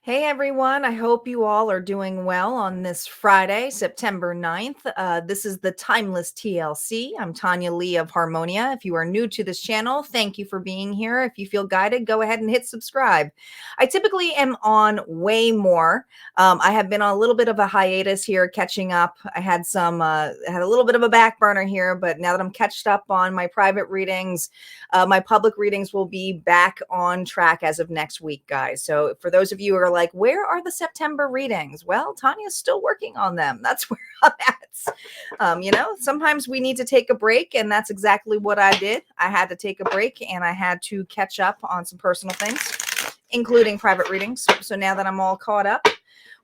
Hey everyone, I hope you all are doing well on this Friday, September 9th. This is the Timeless TLC. I'm Tanya Lee of Harmonia. If you are new to this channel, thank you for being here. If you feel guided, go ahead and hit subscribe. I typically am on way more. I have been on a little bit of a hiatus here, catching up. I had had a little bit of a back burner here, but now that I'm catched up on my private readings, my public readings will be back on track as of next week, guys. So for those of you who are like, where are the September readings? Well, Tanya's still working on them. That's where I'm at. Sometimes we need to take a break, and that's exactly what I did. I had to take a break, and I had to catch up on some personal things, including private readings. So now that I'm all caught up,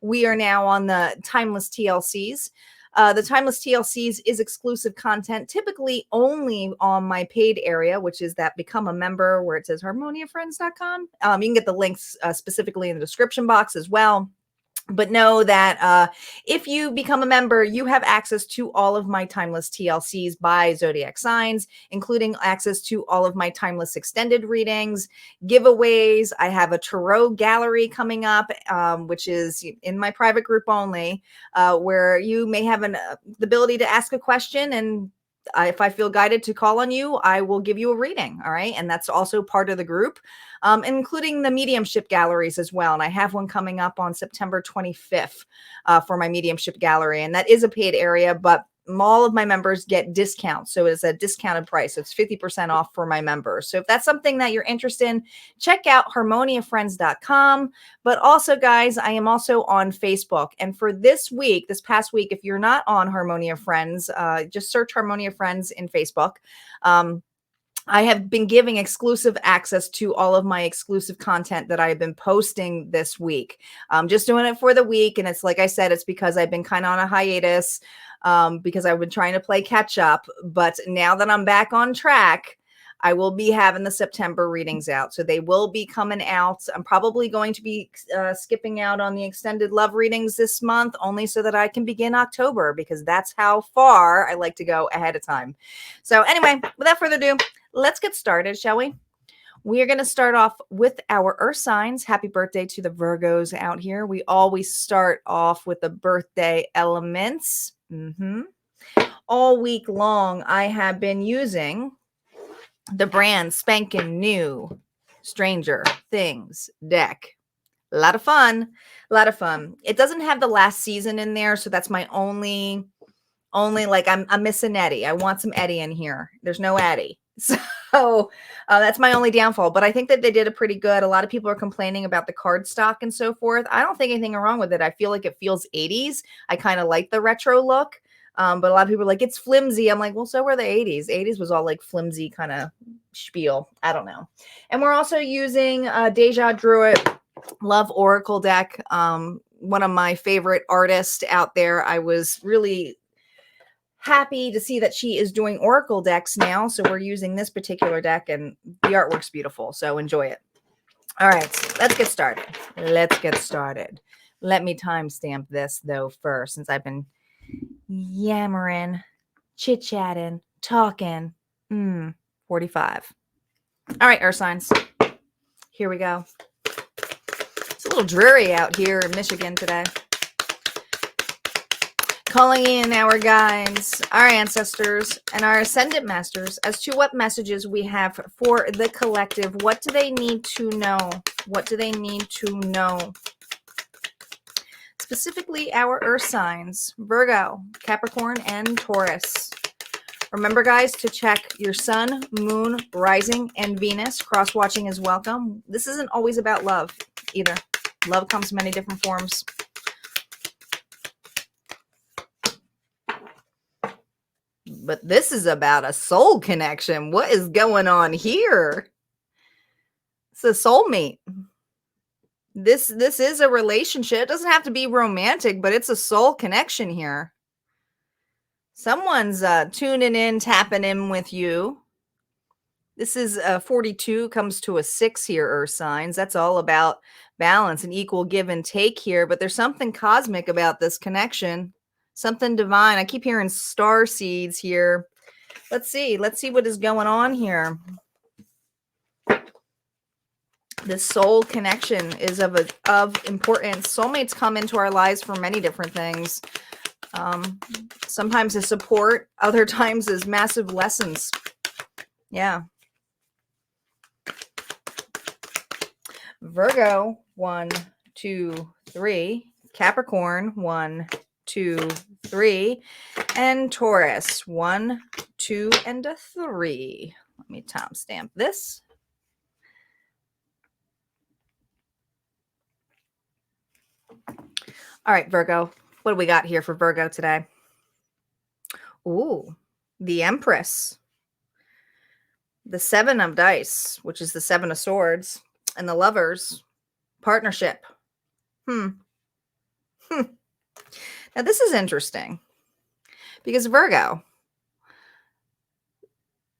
we are now on the Timeless TLCs. The Timeless TLCs is exclusive content, typically only on my paid area, which is that become a member where it says harmoniafriends.com. You can get the links specifically in the description box as well. But know that if you become a member, you have access to all of my Timeless TLCs by Zodiac signs, including access to all of my Timeless extended readings, giveaways. I have a tarot gallery coming up, which is in my private group only, where you may have the ability to ask a question, and if I feel guided to call on you, I will give you a reading. All right. And that's also part of the group, including the mediumship galleries as well. And I have one coming up on September 25th for my mediumship gallery. And that is a paid area, but all of my members get discounts. So it's a discounted price. So it's 50% off for my members. So if that's something that you're interested in, check out harmoniafriends.com. But also, guys, I am also on Facebook. And for this past week, if you're not on Harmonia Friends, just search Harmonia Friends in Facebook. I have been giving exclusive access to all of my exclusive content that I have been posting this week. I'm just doing it for the week. And it's like I said, it's because I've been kind of on a hiatus because I've been trying to play catch up. But now that I'm back on track, I will be having the September readings out. So they will be coming out. I'm probably going to be skipping out on the extended love readings this month, only so that I can begin October, because that's how far I like to go ahead of time. So anyway, without further ado, let's get started, shall we? We are going to start off with our earth signs. Happy birthday to the Virgos out here. We always start off with the birthday elements. All week long, I have been using the brand spanking new Stranger Things deck. A lot of fun. It doesn't have the last season in there, so that's my only like I'm missing Eddie. I want some Eddie in here. There's no Eddie. So that's my only downfall. But I think that they did a pretty good. A lot of people are complaining about the card stock and so forth. I don't think anything wrong with it. I feel like it feels 80s. I kind of like the retro look. But a lot of people are like, it's flimsy. I'm like, well, so were the 80s. 80s was all like flimsy kind of spiel. I don't know. And we're also using Deja Druid Love Oracle deck. One of my favorite artists out there. I was really happy to see that she is doing Oracle decks now. So we're using this particular deck, and the artwork's beautiful. So enjoy it. All right, let's get started. Let me timestamp this though first, since I've been yammering, chit-chatting, talking. 45. All right, earth signs. Here we go. It's a little dreary out here in Michigan today. Calling in our guides, our ancestors, and our ascendant masters as to what messages we have for the collective. What do they need to know? What do they need to know? Specifically, our earth signs, Virgo, Capricorn, and Taurus. Remember, guys, to check your sun, moon, rising, and Venus. Cross-watching is welcome. This isn't always about love either. Love comes in many different forms. But this is about a soul connection. What is going on here? It's a soulmate. This is a relationship. It doesn't have to be romantic, but it's a soul connection here. Someone's tuning in, tapping in with you. This is 42, comes to a 6 here, earth signs. That's all about balance and equal give and take here. But there's something cosmic about this connection. Something divine. I keep hearing star seeds here. Let's see what is going on here. This soul connection is of importance. Soulmates come into our lives for many different things. Sometimes as support, other times as massive lessons. Yeah. Virgo, 1, 2, 3. Capricorn, 1, 2, 3. And Taurus, 1, 2, and a 3. Let me timestamp this. All right, Virgo. What do we got here for Virgo today? Ooh, the Empress. The 7 of dice, which is the 7 of swords. And the Lovers. Partnership. Now, this is interesting. Because Virgo,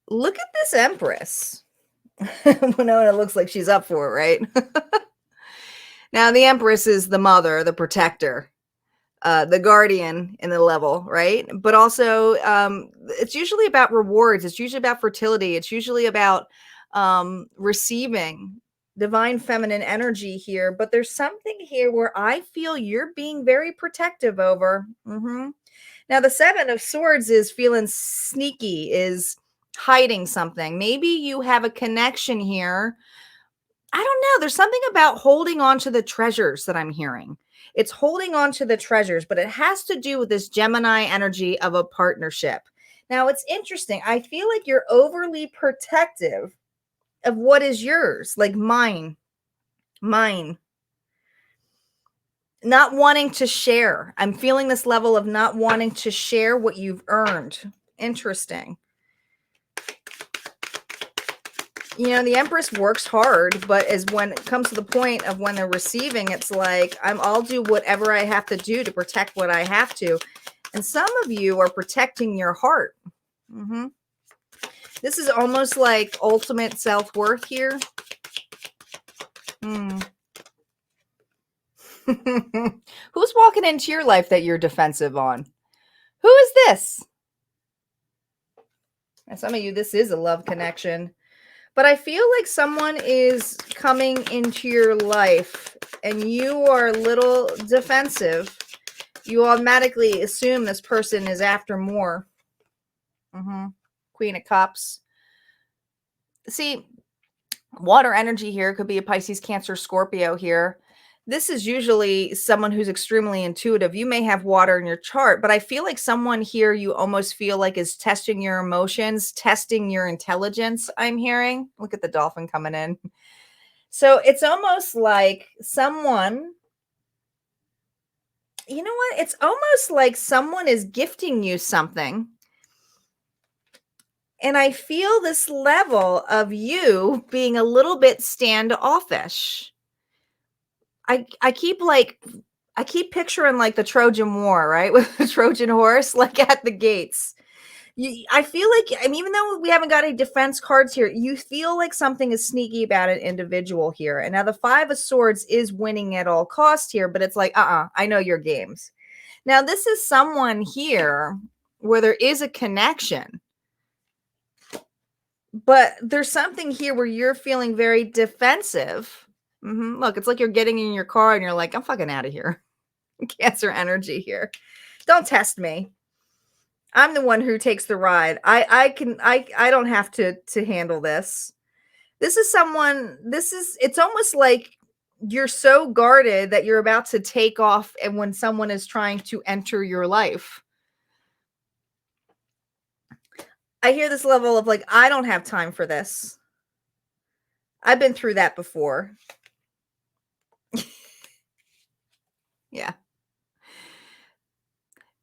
look at this Empress. No, it looks like she's up for it, right? Now, the Empress is the mother, the protector, the guardian in the level, right? But also, it's usually about rewards. It's usually about fertility. It's usually about receiving divine feminine energy here. But there's something here where I feel you're being very protective over. Now, the 7 of swords is feeling sneaky, is hiding something. Maybe you have a connection here. I don't know. There's something about holding on to the treasures that I'm hearing. It's holding on to the treasures, but it has to do with this Gemini energy of a partnership. Now, it's interesting. I feel like you're overly protective of what is yours, like mine. Not wanting to share. I'm feeling this level of not wanting to share what you've earned. Interesting. You know, the Empress works hard, but as when it comes to the point of when they're receiving, it's like, I'll do whatever I have to do to protect what I have to. And some of you are protecting your heart. This is almost like ultimate self-worth here. Who's walking into your life that you're defensive on? Who is this? And some of you, this is a love connection. But I feel like someone is coming into your life and you are a little defensive. You automatically assume this person is after more. Queen of Cups. See, water energy here could be a Pisces, Cancer, Scorpio here. This is usually someone who's extremely intuitive. You may have water in your chart, but I feel like someone here you almost feel like is testing your emotions, testing your intelligence, I'm hearing. Look at the dolphin coming in. So it's almost like someone, you know what? It's almost like someone is gifting you something. And I feel this level of you being a little bit standoffish. I keep picturing like the Trojan War, right? With the Trojan horse, like at the gates. I feel like, even though we haven't got any defense cards here, you feel like something is sneaky about an individual here. And now the 5 of swords is winning at all costs here, but it's like, I know your games. Now, this is someone here where there is a connection. But there's something here where you're feeling very defensive. Look, it's like you're getting in your car and you're like, I'm fucking out of here. Cancer energy here. Don't test me. I'm the one who takes the ride. I don't have to handle this. This is someone, it's almost like you're so guarded that you're about to take off and when someone is trying to enter your life. I hear this level of like, I don't have time for this. I've been through that before. Yeah.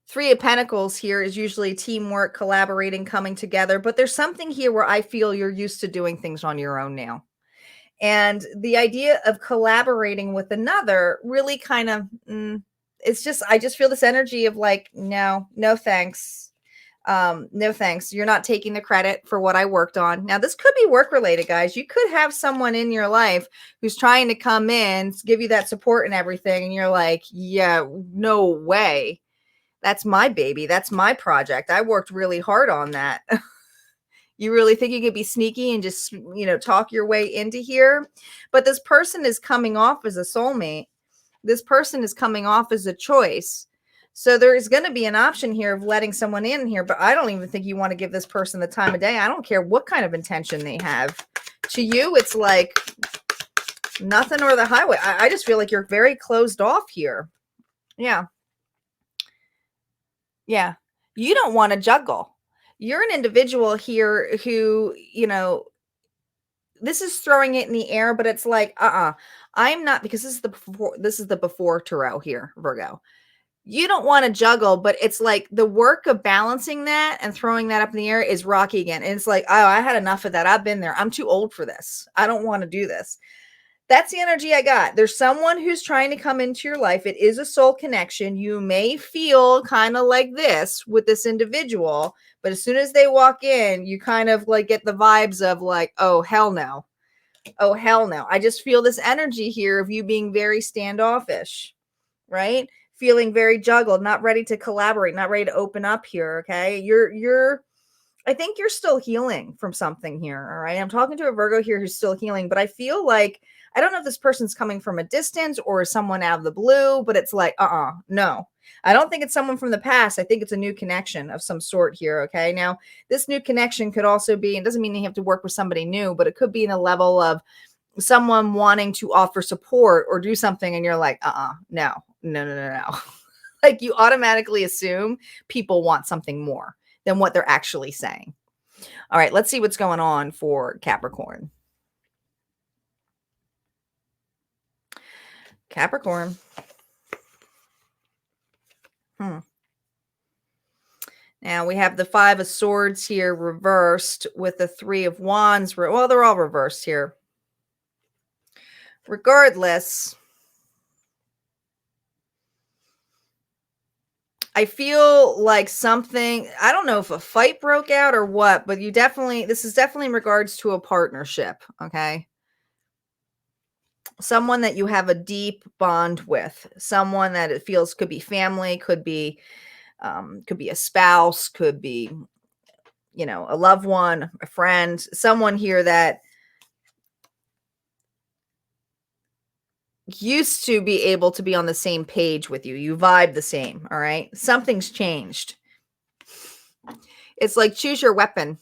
3 of Pentacles here is usually teamwork, collaborating, coming together. But there's something here where I feel you're used to doing things on your own now. And the idea of collaborating with another really kind of, I just feel this energy of like, no thanks. No thanks. You're not taking the credit for what I worked on. Now, this could be work related, guys. You could have someone in your life who's trying to come in, give you that support and everything. And you're like, yeah, no way. That's my baby. That's my project. I worked really hard on that. You really think you could be sneaky and just, talk your way into here? But this person is coming off as a soulmate. This person is coming off as a choice. So there is going to be an option here of letting someone in here, but I don't even think you want to give this person the time of day. I don't care what kind of intention they have. To you, it's like nothing or the highway. I just feel like you're very closed off here. Yeah. Yeah. You don't want to juggle. You're an individual here who, this is throwing it in the air, but it's like, I'm not, because this is the before tarot here, Virgo. You don't want to juggle, but it's like the work of balancing that and throwing that up in the air is rocky again. And it's like, oh, I had enough of that. I've been there. I'm too old for this. I don't want to do this. That's the energy I got. There's someone who's trying to come into your life. It is a soul connection. You may feel kind of like this with this individual, but as soon as they walk in, you kind of like get the vibes of like, oh, hell no. Oh, hell no. I just feel this energy here of you being very standoffish, right? Feeling very juggled, not ready to collaborate, not ready to open up here. Okay. I think you're still healing from something here. All right. I'm talking to a Virgo here who's still healing, but I feel like, I don't know if this person's coming from a distance or someone out of the blue, but it's like, no. I don't think it's someone from the past. I think it's a new connection of some sort here. Okay. Now, this new connection could also be, it doesn't mean you have to work with somebody new, but it could be in a level of someone wanting to offer support or do something. And you're like, no. Like you automatically assume people want something more than what they're actually saying. All right, let's see what's going on for Capricorn. Capricorn. Now we have the Five of Swords here reversed with the Three of Wands. Well, they're all reversed here. Regardless, I feel like something, I don't know if a fight broke out or what, but this is definitely in regards to a partnership. Okay. Someone that you have a deep bond with, someone that it feels could be family, could be a spouse, could be, a loved one, a friend, someone here that used to be able to be on the same page with you. You vibe the same. All right. Something's changed. It's like choose your weapon.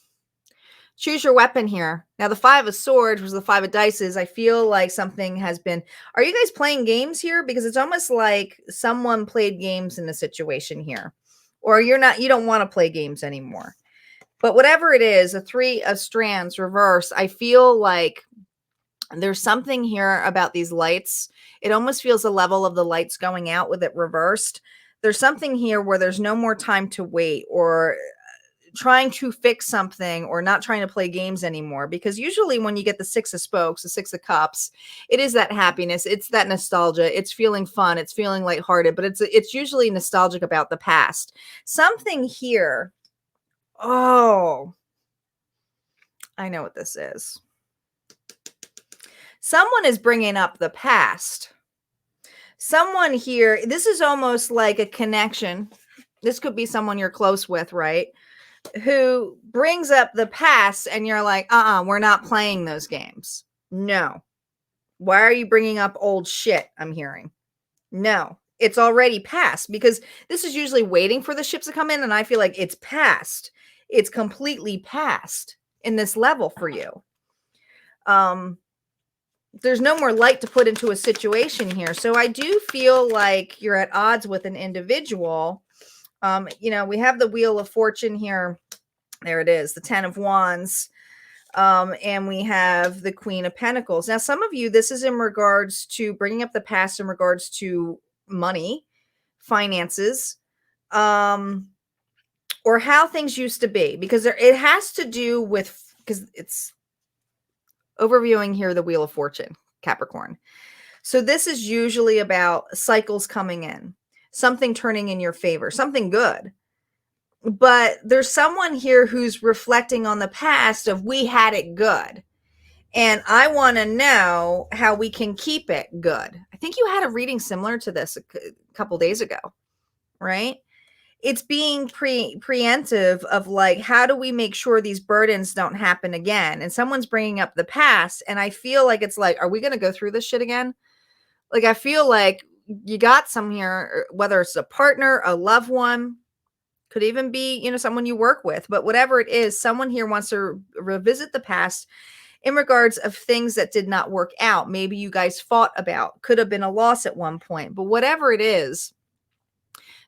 Choose your weapon here. Now, the Five of Swords was the Five of Dices. I feel like something has been. Are you guys playing games here? Because it's almost like someone played games in the situation here. Or you don't want to play games anymore. But whatever it is, a Three of Strands reverse, I feel like there's something here about these lights. It almost feels a level of the lights going out with it reversed. There's something here where there's no more time to wait or trying to fix something or not trying to play games anymore. Because usually when you get the Six of Spokes, the Six of Cups, it is that happiness. It's that nostalgia. It's feeling fun. It's feeling lighthearted, but it's usually nostalgic about the past. Something here. Oh, I know what this is. Someone is bringing up the past. Someone here, this is almost like a connection. This could be someone you're close with, right? Who brings up the past and you're like, we're not playing those games. No. Why are you bringing up old shit? I'm hearing. No, it's already past, because this is usually waiting for the ships to come in. And I feel like it's past. It's completely past in this level for you. There's no more light to put into a situation here. So I do feel like you're at odds with an individual. We have the Wheel of Fortune here. There it is, the Ten of Wands. And we have the Queen of Pentacles. Now, some of you, this is in regards to bringing up the past in regards to money, finances, or how things used to be, because it has to do with, because it's overviewing here the Wheel of Fortune, Capricorn. So this is usually about cycles coming in, something turning in your favor, something good. But there's someone here who's reflecting on the past of we had it good. And I want to know how we can keep it good. I think you had a reading similar to this a couple days ago, right? it's being preemptive of like, how do we make sure these burdens don't happen again? And someone's bringing up the past, and I feel like it's like, are we going to go through this shit again? Like, I feel like you got some here, whether it's a partner, a loved one, could even be, someone you work with, but whatever it is, someone here wants to revisit the past in regards of things that did not work out. Maybe you guys fought about, could have been a loss at one point, but whatever it is,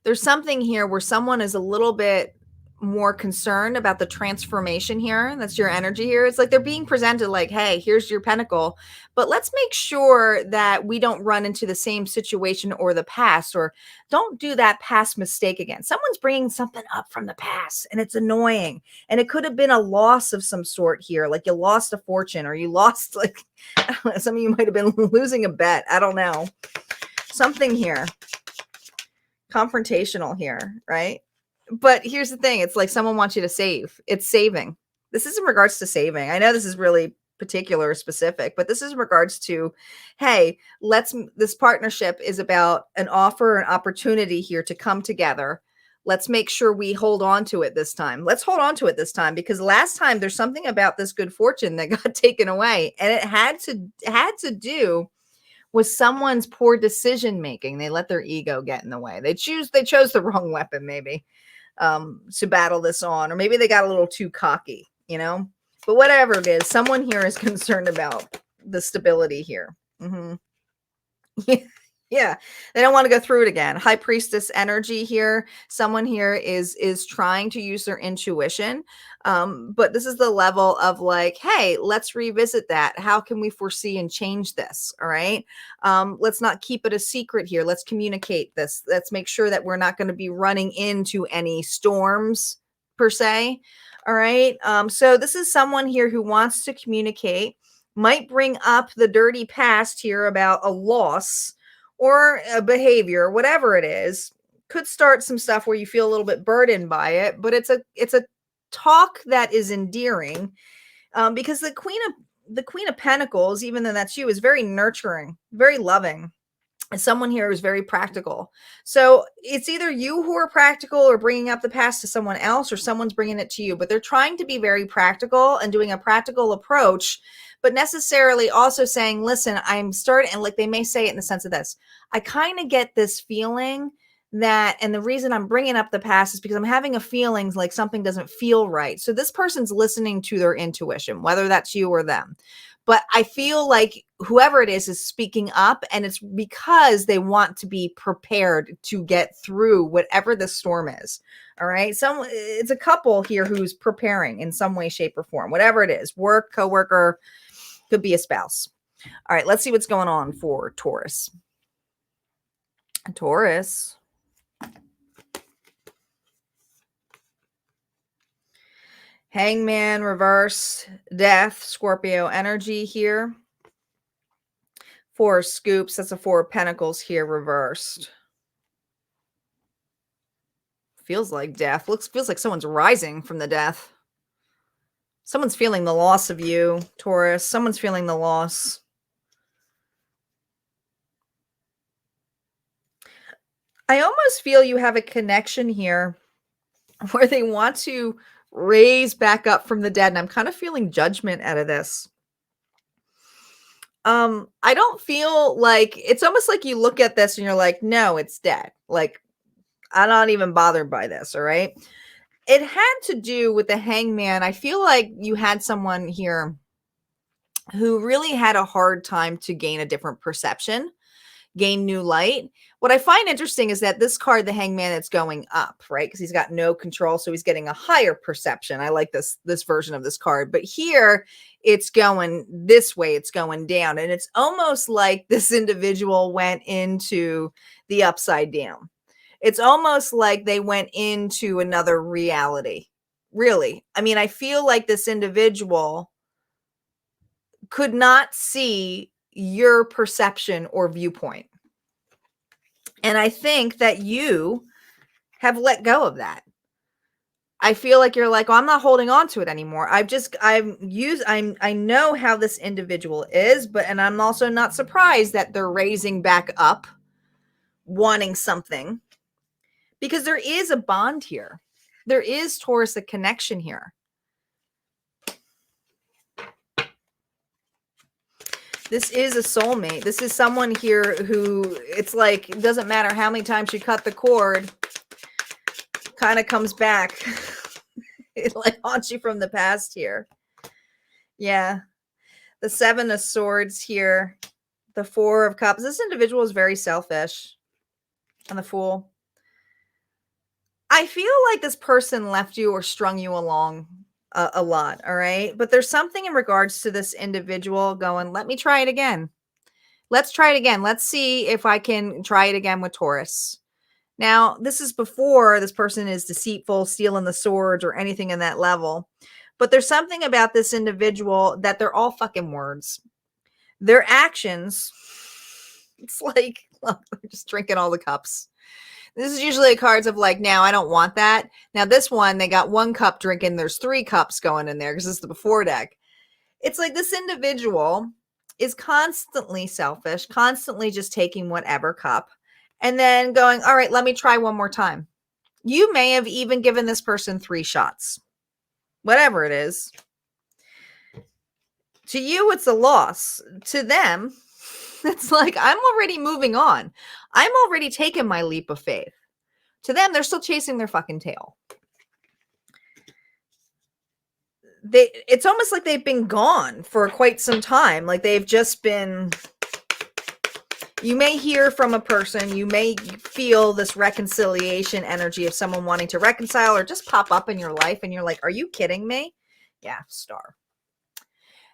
there's something here where someone is a little bit more concerned about the transformation here. That's your energy here. It's like they're being presented like, hey, here's your pentacle, but let's make sure that we don't run into the same situation or the past, or don't do that past mistake again. Someone's bringing something up from the past and it's annoying. And it could have been a loss of some sort here. Like you lost a fortune, or you lost, like, I don't know, some of you might've been losing a bet. I don't know. Something here. Confrontational here, right? But here's the thing. It's like someone wants you to save. It's saving. This is in regards to saving. I know this is really particular or specific, but this is in regards to, hey, this partnership is about an offer, an opportunity here to come together. Let's make sure we hold on to it this time. Let's hold on to it this time, because last time there's something about this good fortune that got taken away, and it had to do with someone's poor decision making. They let their ego get in the way. They chose the wrong weapon, maybe, to battle this on, or maybe they got a little too cocky, but whatever it is, someone here is concerned about the stability here. Yeah, they don't want to go through it again. High priestess energy here. Someone here is trying to use their intuition, but this is the level of like, hey, let's revisit that. How can we foresee and change this? All right, let's not keep it a secret here. Let's communicate this. Let's make sure that we're not going to be running into any storms per se. All right, so this is someone here who wants to communicate, might bring up the dirty past here about a loss or a behavior, whatever it is. Could start some stuff where you feel a little bit burdened by it, but it's a talk that is endearing, because the Queen of Pentacles, even though that's you, is very nurturing, very loving. And someone here is very practical. So it's either you who are practical or bringing up the past to someone else, or someone's bringing it to you, but they're trying to be very practical and doing a practical approach, but necessarily also saying, listen, I'm starting, and like they may say it in the sense of this, I kind of get this feeling that, and the reason I'm bringing up the past is because I'm having a feeling like something doesn't feel right. So this person's listening to their intuition, whether that's you or them. But I feel like whoever it is speaking up, and it's because they want to be prepared to get through whatever the storm is. All right. It's a couple here who's preparing in some way, shape, or form, whatever it is, work, coworker, could be a spouse. All right. Let's see what's going on for Taurus. Taurus. Hangman, reverse, death, Scorpio energy here. 4 scoops. That's a 4 of Pentacles here reversed. Feels like death. Feels like someone's rising from the death. Someone's feeling the loss of you, Taurus. Someone's feeling the loss. I almost feel you have a connection here where they want to raise back up from the dead, and I'm kind of feeling judgment out of this. I don't feel like, it's almost like you look at this and you're like, no, it's dead. Like, I'm not even bothered by this. All right. It had to do with the Hangman. I feel like you had someone here who really had a hard time to gain a different perception, gain new light. What I find interesting is that this card, the Hangman, it's going up, right? Because he's got no control, so he's getting a higher perception. I like this version of this card. But here, it's going this way. It's going down. And it's almost like this individual went into the upside down. It's almost like they went into another reality. Really. I mean, I feel like this individual could not see your perception or viewpoint. And I think that you have let go of that. I feel like you're like, oh, I'm not holding on to it anymore. I know how this individual is, and I'm also not surprised that they're raising back up, wanting something. because there is a bond here. There is, Taurus, a connection here. This is a soulmate. This is someone here who, it's like, it doesn't matter how many times you cut the cord, kind of comes back. It like haunts you from the past here. Yeah. The 7 of Swords here. The 4 of Cups. This individual is very selfish. And the Fool. I feel like this person left you or strung you along a lot, all right? But there's something in regards to this individual going, let me try it again. Let's try it again. Let's see if I can try it again with Taurus. Now, this is before this person is deceitful, stealing the swords, or anything in that level. But there's something about this individual that they're all fucking words. Their actions, it's like, look, they're just drinking all the cups. This is usually cards of like, now I don't want that. Now this one, they got 1 cup drinking. There's 3 cups going in there because it's the before deck. It's like this individual is constantly selfish, constantly just taking whatever cup and then going, all right, let me try one more time. You may have even given this person 3 shots, whatever it is. To you, it's a loss. To them, it's like, I'm already moving on. I'm already taking my leap of faith. To them, they're still chasing their fucking tail. It's almost like they've been gone for quite some time. Like they've just been, you may hear from a person, you may feel this reconciliation energy of someone wanting to reconcile or just pop up in your life. And you're like, are you kidding me? Yeah, Star.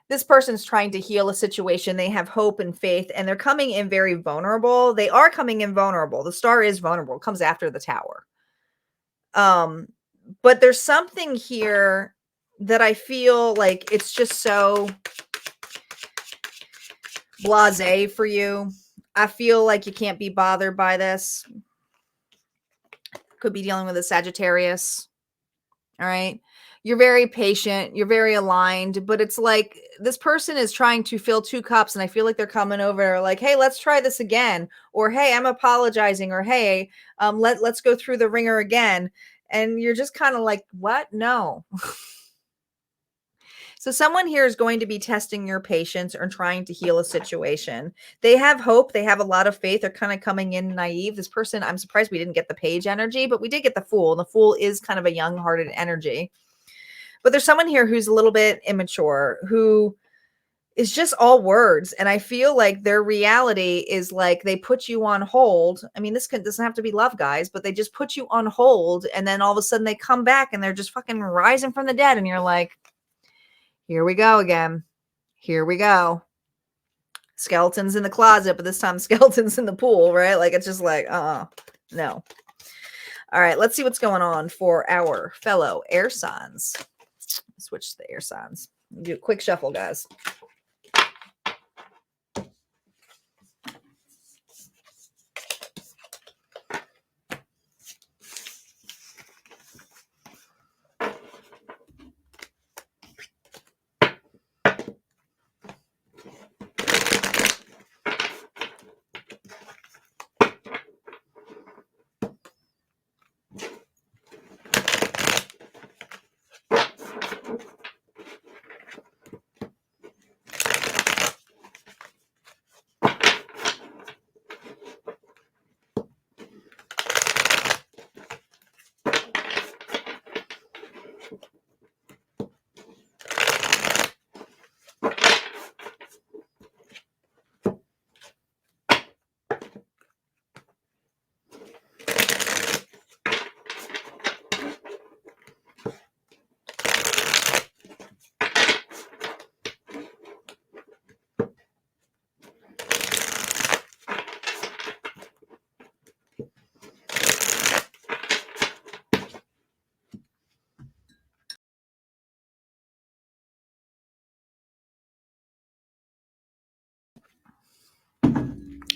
This person's trying to heal a situation. They have hope and faith, and they're coming in very vulnerable. They are coming in vulnerable. The Star is vulnerable. It comes after the Tower. But there's something here that I feel like it's just so blasé for you. I feel like you can't be bothered by this. Could be dealing with a Sagittarius. All right. You're very patient. You're very aligned, but it's like this person is trying to fill 2 cups. And I feel like they're coming over like, hey, let's try this again. Or, hey, I'm apologizing. Or, hey, let's go through the ringer again. And you're just kind of like, what? No. So someone here is going to be testing your patience or trying to heal a situation. They have hope. They have a lot of faith. They're kind of coming in naive. This person, I'm surprised we didn't get the Page energy, but we did get the Fool. The Fool is kind of a young-hearted energy. But there's someone here who's a little bit immature, who is just all words. And I feel like their reality is like they put you on hold. I mean, doesn't have to be love, guys, but they just put you on hold. And then all of a sudden they come back and they're just fucking rising from the dead. And you're like, here we go again. Here we go. Skeletons in the closet, but this time skeletons in the pool, right? Like, it's just like, no. All right, let's see what's going on for our fellow air signs. Switch to the air signs. Do a quick shuffle, guys.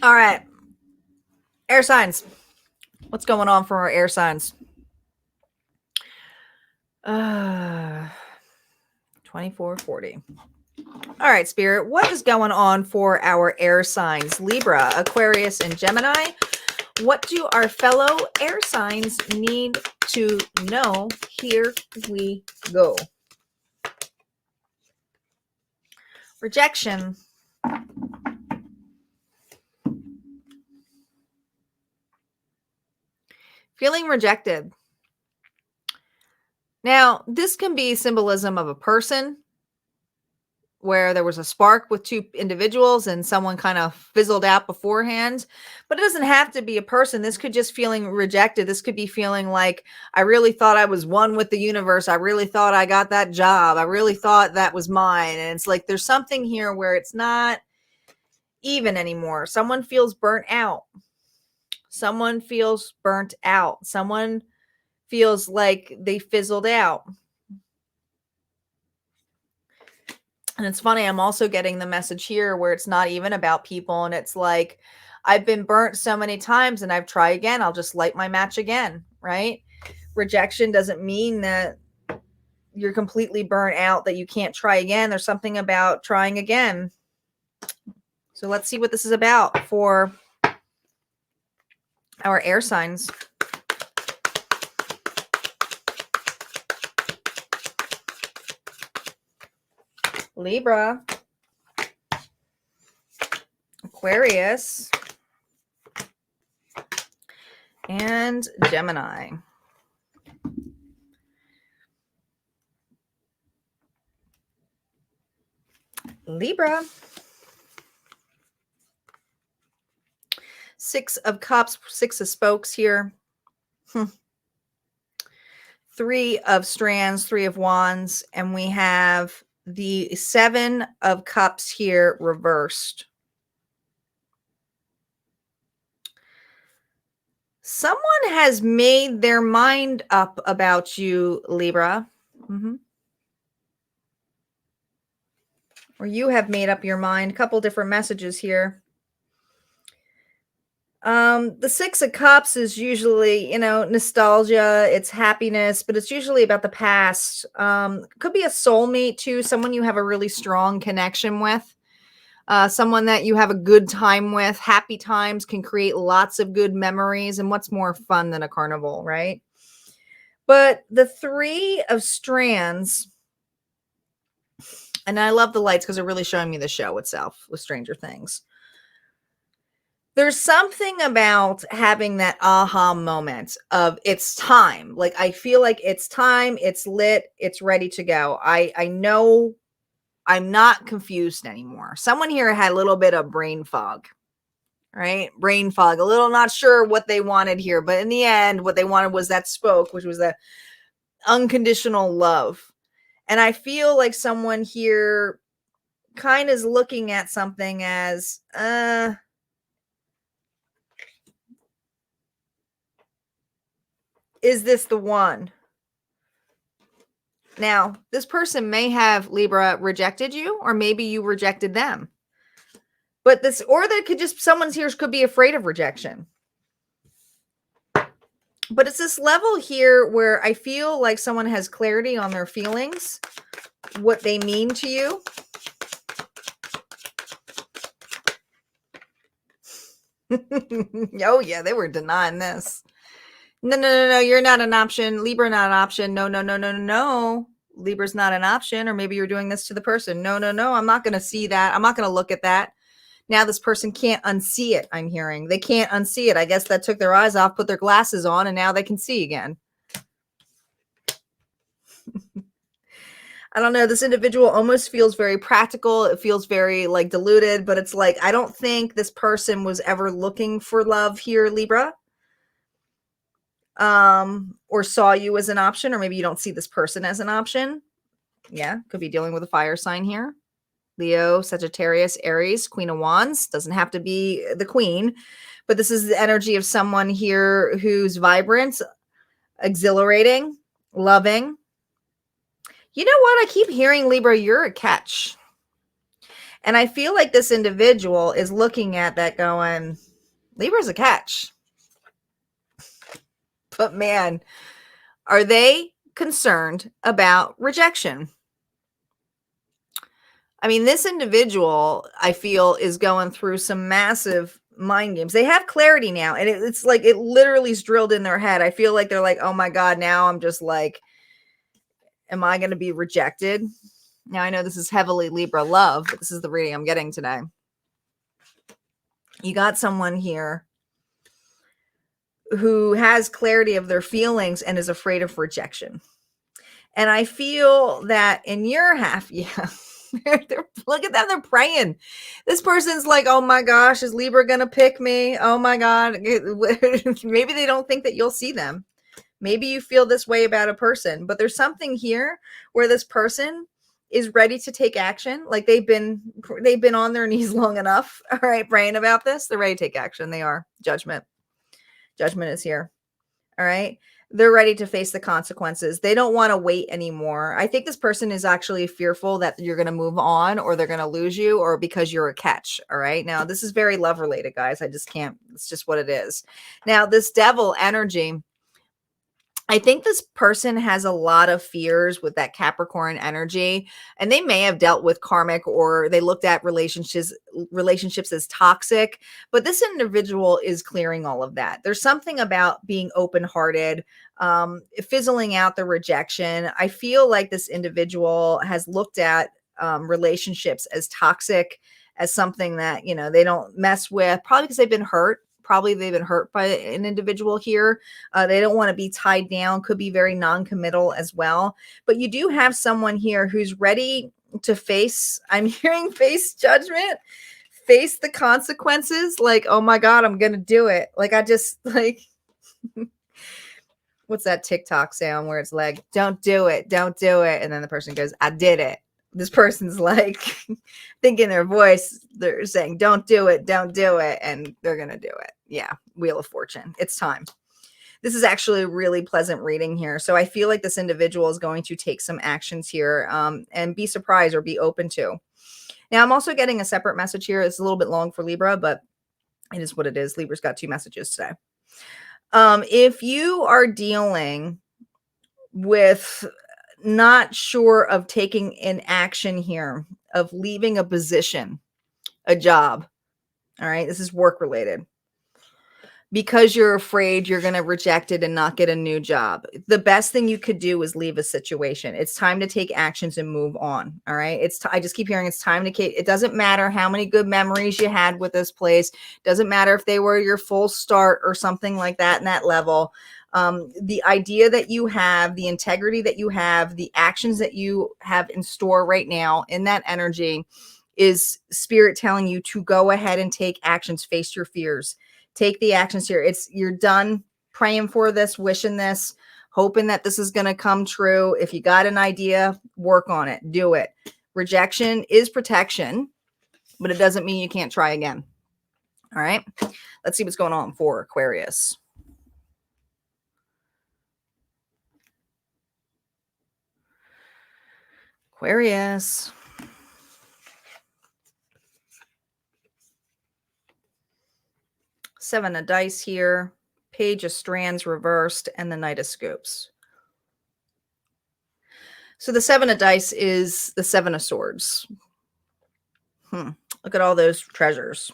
All right. Air signs. What's going on for our air signs? 2440. All right, Spirit. What is going on for our air signs? Libra, Aquarius, and Gemini. What do our fellow air signs need to know? Here we go. Rejection. Feeling rejected. Now, this can be symbolism of a person where there was a spark with two individuals and someone kind of fizzled out beforehand. But it doesn't have to be a person. This could just feeling rejected. This could be feeling like, I really thought I was one with the universe. I really thought I got that job. I really thought that was mine. And it's like there's something here where it's not even anymore. Someone feels burnt out. Someone feels burnt out. Someone feels like they fizzled out. And it's funny, I'm also getting the message here where it's not even about people. And it's like, I've been burnt so many times and I've tried again. I'll just light my match again, right? Rejection doesn't mean that you're completely burnt out, that you can't try again. There's something about trying again. So let's see what this is about for our air signs. Libra, Aquarius, and Gemini. Libra. Six of Cups, Six of Spokes here. Three of Strands, Three of Wands, and we have the Seven of Cups here reversed. Someone has made their mind up about you, Libra. Or you have made up your mind. A couple different messages here. The Six of Cups is usually, nostalgia, it's happiness, but it's usually about the past. Could be a soulmate too, someone you have a really strong connection with, someone that you have a good time with. Happy times can create lots of good memories, and what's more fun than a carnival, right? But the Three of Strands, and I love the lights because they're really showing me the show itself with Stranger Things. There's something about having that aha moment of it's time. Like, I feel like it's time, it's lit, it's ready to go. I know I'm not confused anymore. Someone here had a little bit of brain fog, right? Brain fog, a little not sure what they wanted here. But in the end, what they wanted was that spoke, which was the unconditional love. And I feel like someone here kind of is looking at something as, is this the one? Now, this person may have, Libra, rejected you, or maybe you rejected them. But this, or that could just, someone's here could be afraid of rejection. But it's this level here where I feel like someone has clarity on their feelings, what they mean to you. Oh, yeah, they were denying this. No, you're not an option. Libra, not an option. No. Libra's not an option. Or maybe you're doing this to the person. No. I'm not going to see that. I'm not going to look at that. Now this person can't unsee it, I'm hearing. They can't unsee it. I guess that took their eyes off, put their glasses on, and now they can see again. I don't know. This individual almost feels very practical. It feels very like diluted, but it's like, I don't think this person was ever looking for love here, Libra. Or saw you as an option, or maybe you don't see this person as an option. Yeah, could be dealing with a fire sign here. Leo, Sagittarius, Aries, Queen of Wands. Doesn't have to be the queen, but this is the energy of someone here who's vibrant, exhilarating, loving. You know what? I keep hearing, Libra, you're a catch. And I feel like this individual is looking at that going, Libra's a catch. But man, are they concerned about rejection? I mean, this individual, I feel, is going through some massive mind games. They have clarity now, and it's like it literally is drilled in their head. I feel like they're like, oh my God, now I'm just like, am I going to be rejected? Now I know this is heavily Libra love, but this is the reading I'm getting today. You got someone here who has clarity of their feelings and is afraid of rejection. And I feel that in your half, yeah, look at them, they're praying. This person's like, oh my gosh, is Libra going to pick me? Oh my God. Maybe they don't think that you'll see them. Maybe you feel this way about a person, but there's something here where this person is ready to take action. Like they've been on their knees long enough. All right, praying about this. They're ready to take action. They are. Judgment is here. All right. They're ready to face the consequences. They don't want to wait anymore. I think this person is actually fearful that you're going to move on or they're going to lose you or because you're a catch. All right. Now, this is very love related, guys. I just can't. It's just what it is. Now, this devil energy, I think this person has a lot of fears with that Capricorn energy, and they may have dealt with karmic or they looked at relationships as toxic, but this individual is clearing all of that. There's something about being open-hearted, fizzling out the rejection. I feel like this individual has looked at relationships as toxic, as something that, they don't mess with, probably because they've been hurt. Probably they've been hurt by an individual here. They don't want to be tied down, could be very non-committal as well. But you do have someone here who's ready to face, I'm hearing face judgment, face the consequences. Like, oh my God, I'm going to do it. Like, I just like, what's that TikTok sound where it's like, don't do it. Don't do it. And then the person goes, I did it. This person's like thinking their voice, they're saying, don't do it, and they're going to do it. Yeah, Wheel of Fortune. It's time. This is actually a really pleasant reading here. So I feel like this individual is going to take some actions here and be surprised or be open to. Now, I'm also getting a separate message here. It's a little bit long for Libra, but it is what it is. Libra's got 2 messages today. If you are dealing with not sure of taking an action here, of leaving a position, a job. All right. This is work related. Because you're afraid you're going to reject it and not get a new job. The best thing you could do is leave a situation. It's time to take actions and move on. All right. I just keep hearing it's time to it doesn't matter how many good memories you had with this place. Doesn't matter if they were your full start or something like that in that level. The idea that you have, the integrity that you have, the actions that you have in store right now in that energy is spirit telling you to go ahead and take actions, face your fears, take the actions here. You're done praying for this, wishing this, hoping that this is going to come true. If you got an idea, work on it, do it. Rejection is protection, but it doesn't mean you can't try again. All right. Let's see what's going on for Aquarius. Aquarius. Seven of dice here, Page of Strands reversed, and the Knight of Scoops. So the 7 of dice is the 7 of swords. Look at all those treasures.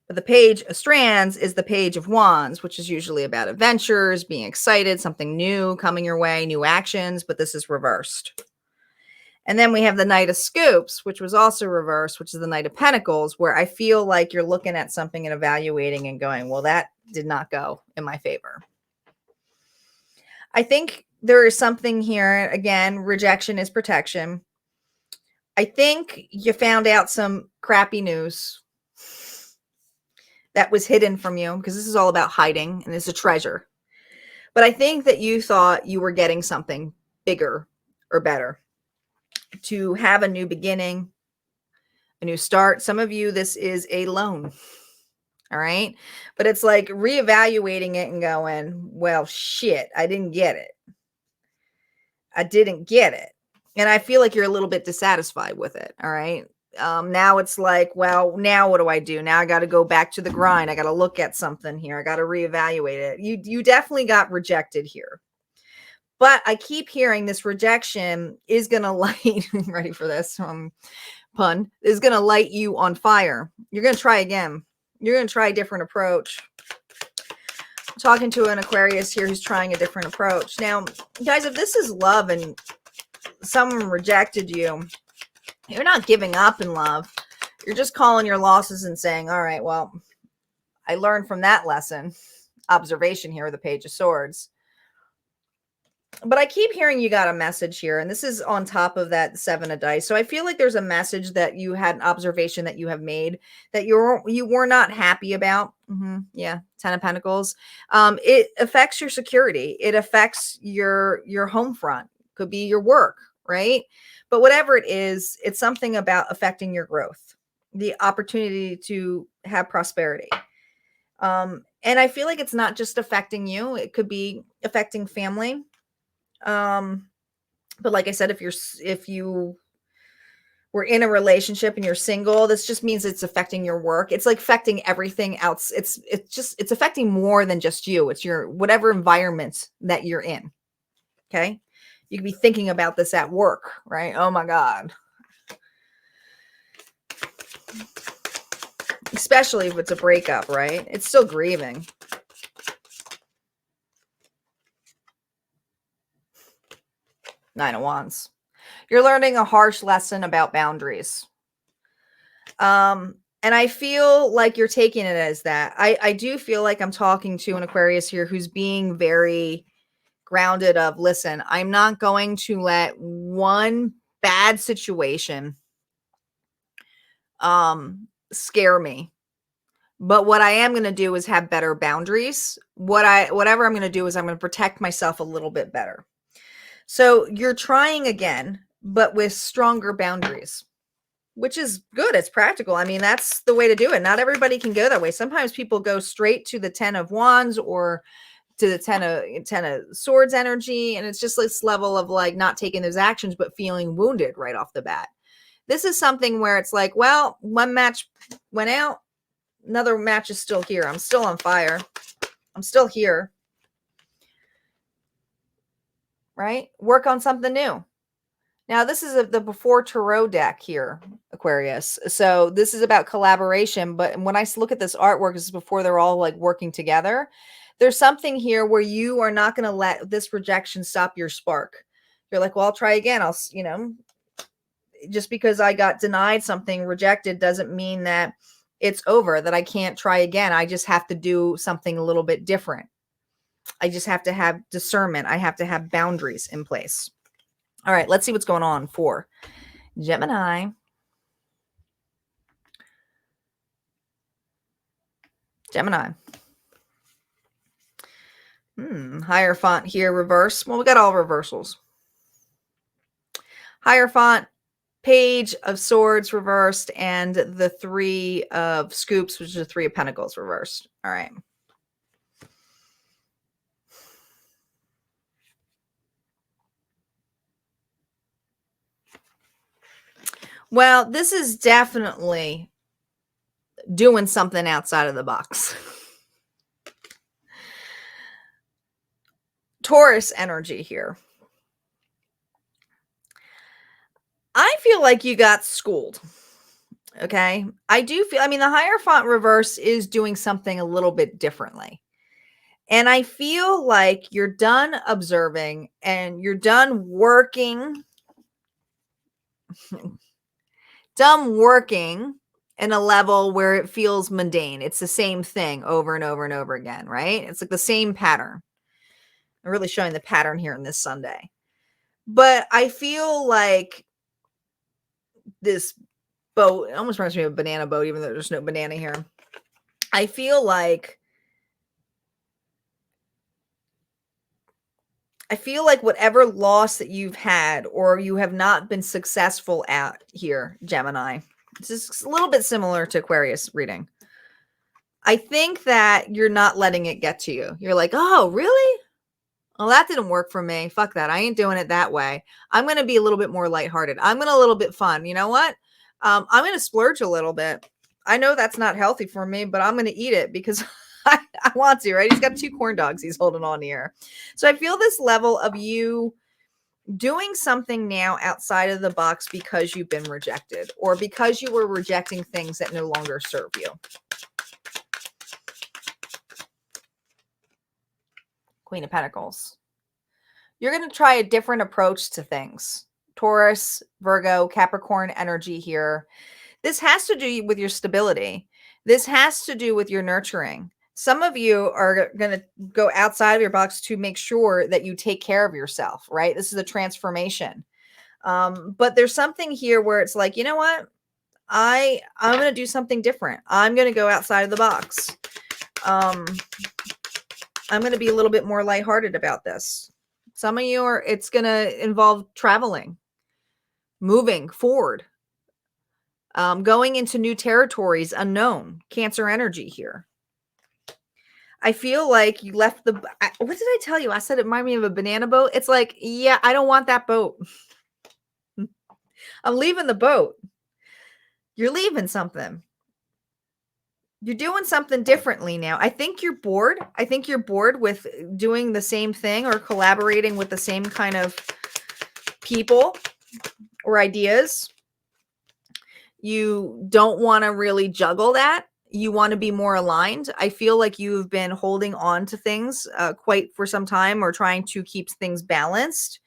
But the Page of Strands is the Page of Wands, which is usually about adventures, being excited, something new coming your way, new actions, but this is reversed. And then we have the Knight of Scoops, which was also reversed, which is the Knight of Pentacles, where I feel like you're looking at something and evaluating and going, well, that did not go in my favor. I think there is something here. Again, rejection is protection. I think you found out some crappy news that was hidden from you, because this is all about hiding and it's a treasure. But I think that you thought you were getting something bigger or better. To have a new beginning, a new start. Some of you, this is a loan. All right. But it's like reevaluating it and going, well, shit, I didn't get it. And I feel like you're a little bit dissatisfied with it. All right. Now it's like, well, now what do I do? Now I got to go back to the grind. I got to look at something here. I got to reevaluate it. You definitely got rejected here. But I keep hearing this rejection is going to light, ready for this pun, is going to light you on fire. You're going to try again. You're going to try a different approach. I'm talking to an Aquarius here who's trying a different approach. Now, guys, if this is love and someone rejected you, you're not giving up in love. You're just calling your losses and saying, all right, well, I learned from that lesson. Observation here, the Page of Swords. But I keep hearing you got a message here, and this is on top of that 7 of dice. So I feel like there's a message that you had, an observation that you have made that you were not happy about. Yeah, 10 of Pentacles. It affects your security. It affects your home front. Could be your work, right? But whatever it is, it's something about affecting your growth, the opportunity to have prosperity. And I feel like it's not just affecting you. It could be affecting family. But like I said, if you were in a relationship and you're single, this just means it's affecting your work. It's like affecting everything else. It's affecting more than just you. It's your whatever environment that you're in. Okay. You could be thinking about this at work, right? Oh my God. Especially if it's a breakup, right? It's still grieving. Nine of Wands. You're learning a harsh lesson about boundaries. And I feel like you're taking it as that. I do feel like I'm talking to an Aquarius here who's being very grounded of, listen, I'm not going to let one bad situation scare me. But what I am going to do is have better boundaries. Whatever I'm going to do is I'm going to protect myself a little bit better. So you're trying again, but with stronger boundaries, which is good. It's practical. I mean, that's the way to do it. Not everybody can go that way. Sometimes people go straight to the 10 of Wands or to the 10 of Swords energy. And it's just this level of like not taking those actions, but feeling wounded right off the bat. This is something where it's like, well, one match went out. Another match is still here. I'm still on fire. I'm still here. Right? Work on something new. Now, this is the Before Tarot deck here, Aquarius. So this is about collaboration. But when I look at this artwork, this is before they're all like working together. There's something here where you are not going to let this rejection stop your spark. You're like, well, I'll try again. Just because I got denied something, rejected, doesn't mean that it's over, that I can't try again. I just have to do something a little bit different. I just have to have discernment. I have to have boundaries in place. All right, let's see what's going on for Gemini. Gemini. Hierophant here, reverse. Well, we got all reversals. Hierophant, Page of Swords reversed, and the 3 of Scoops, which is the 3 of Pentacles reversed. All right. Well, this is definitely doing something outside of the box. Taurus energy here. I feel like you got schooled. Okay. I do feel, the Hierophant reverse is doing something a little bit differently. And I feel like you're done observing and you're done working. Done working in a level where it feels mundane. It's the same thing over and over and over again, right? It's like the same pattern. I'm really showing the pattern here in this Sunday. But I feel like this boat, it almost reminds me of a banana boat, even though there's no banana here. I feel like whatever loss that you've had or you have not been successful at here, Gemini, this is a little bit similar to Aquarius reading. I think that you're not letting it get to you. You're like, oh, really? Well, that didn't work for me. Fuck that. I ain't doing it that way. I'm going to be a little bit more lighthearted. I'm going to a little bit fun. You know what? I'm going to splurge a little bit. I know that's not healthy for me, but I'm going to eat it because I want to, right? He's got 2 corn dogs he's holding on here. So I feel this level of you doing something now outside of the box because you've been rejected or because you were rejecting things that no longer serve you. Queen of Pentacles. You're going to try a different approach to things. Taurus, Virgo, Capricorn energy here. This has to do with your stability. This has to do with your nurturing. Some of you are going to go outside of your box to make sure that you take care of yourself, right? This is a transformation. But there's something here where it's like, you know what? I'm going to do something different. I'm going to go outside of the box. I'm going to be a little bit more lighthearted about this. Some of you it's going to involve traveling, moving forward, going into new territories, unknown. Cancer energy here. I feel like you left what did I tell you? I said it reminded me of a banana boat. It's like, yeah, I don't want that boat. I'm leaving the boat. You're leaving something. You're doing something differently now. I think you're bored. I think you're bored with doing the same thing or collaborating with the same kind of people or ideas. You don't want to really juggle that. You want to be more aligned. I feel like you've been holding on to things quite for some time or trying to keep things balanced.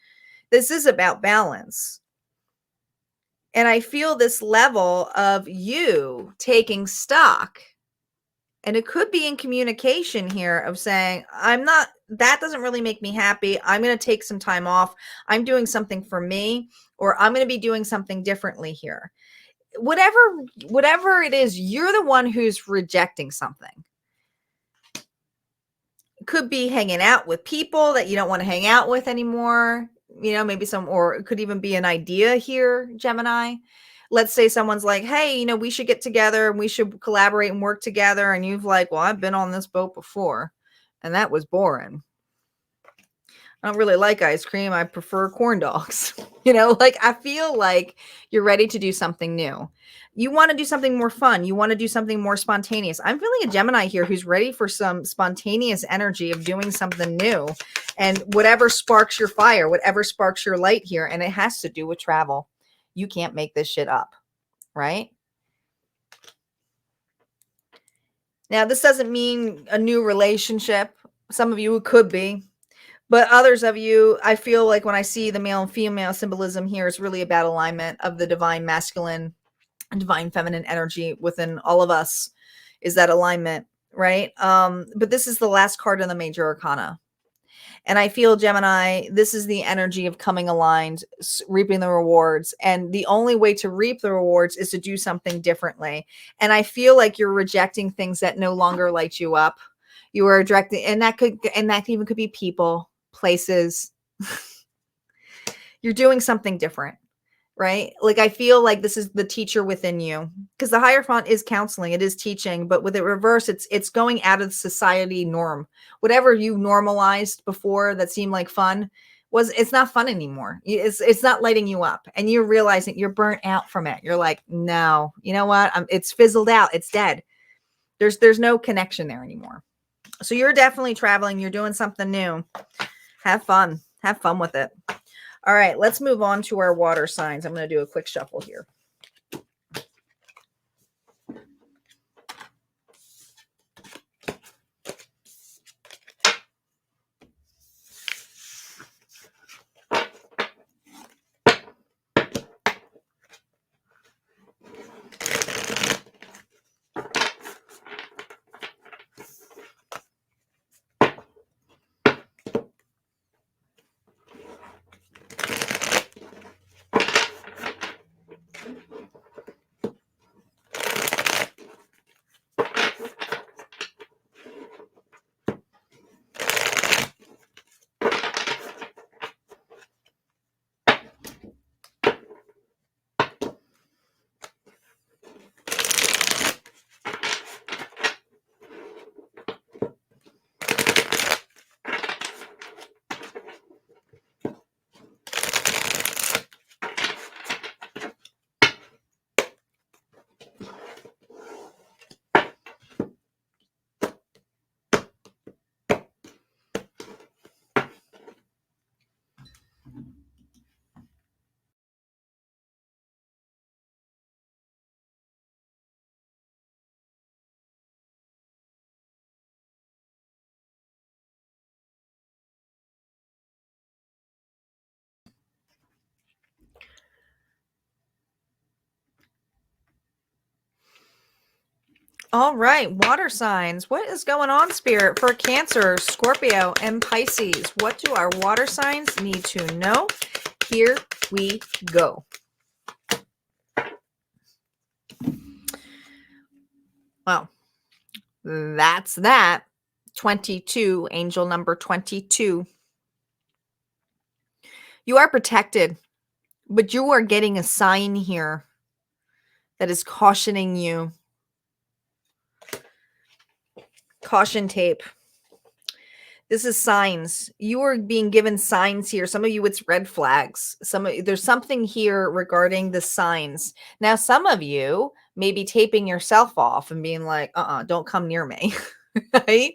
This is about balance. And I feel this level of you taking stock. And it could be in communication here of saying, that doesn't really make me happy. I'm going to take some time off. I'm doing something for me, or I'm going to be doing something differently here. Whatever it is, you're the one who's rejecting something. It could be hanging out with people that you don't want to hang out with anymore. Maybe or it could even be an idea here, Gemini. Let's say someone's like, hey, we should get together and we should collaborate and work together. And you've like, well, I've been on this boat before and that was boring. I don't really like ice cream. I prefer corn dogs. I feel like you're ready to do something new. You want to do something more fun. You want to do something more spontaneous. I'm feeling a Gemini here who's ready for some spontaneous energy of doing something new and whatever sparks your fire, whatever sparks your light here. And it has to do with travel. You can't make this shit up, right? Now, this doesn't mean a new relationship. Some of you it could be. But others of you, I feel like when I see the male and female symbolism here, it's really about alignment of the divine masculine and divine feminine energy within all of us is that alignment, right? But this is the last card in the major arcana. And I feel, Gemini, this is the energy of coming aligned, reaping the rewards. And the only way to reap the rewards is to do something differently. And I feel like you're rejecting things that no longer light you up. You are directing, and that even could be people, places. You're doing something different, right? Like I feel like this is the teacher within you, because the Hierophant is counseling, it is teaching, but with it reverse, it's going out of the society norm. Whatever you normalized before that seemed like fun it's not fun anymore. It's not lighting you up, and you're realizing you're burnt out from it. You're like, no, you know what? It's fizzled out. It's dead. There's no connection there anymore. So you're definitely traveling. You're doing something new. Have fun. Have fun with it. All right, let's move on to our water signs. I'm going to do a quick shuffle here. All right, water signs. What is going on, Spirit, for Cancer, Scorpio, and Pisces? What do our water signs need to know? Here we go. Well, that's that. 22, angel number 22. You are protected, but you are getting a sign here that is cautioning you. Caution tape. This is signs. You are being given signs here. Some of you, it's red flags. There's something here regarding the signs. Now, some of you may be taping yourself off and being like, don't come near me. Right?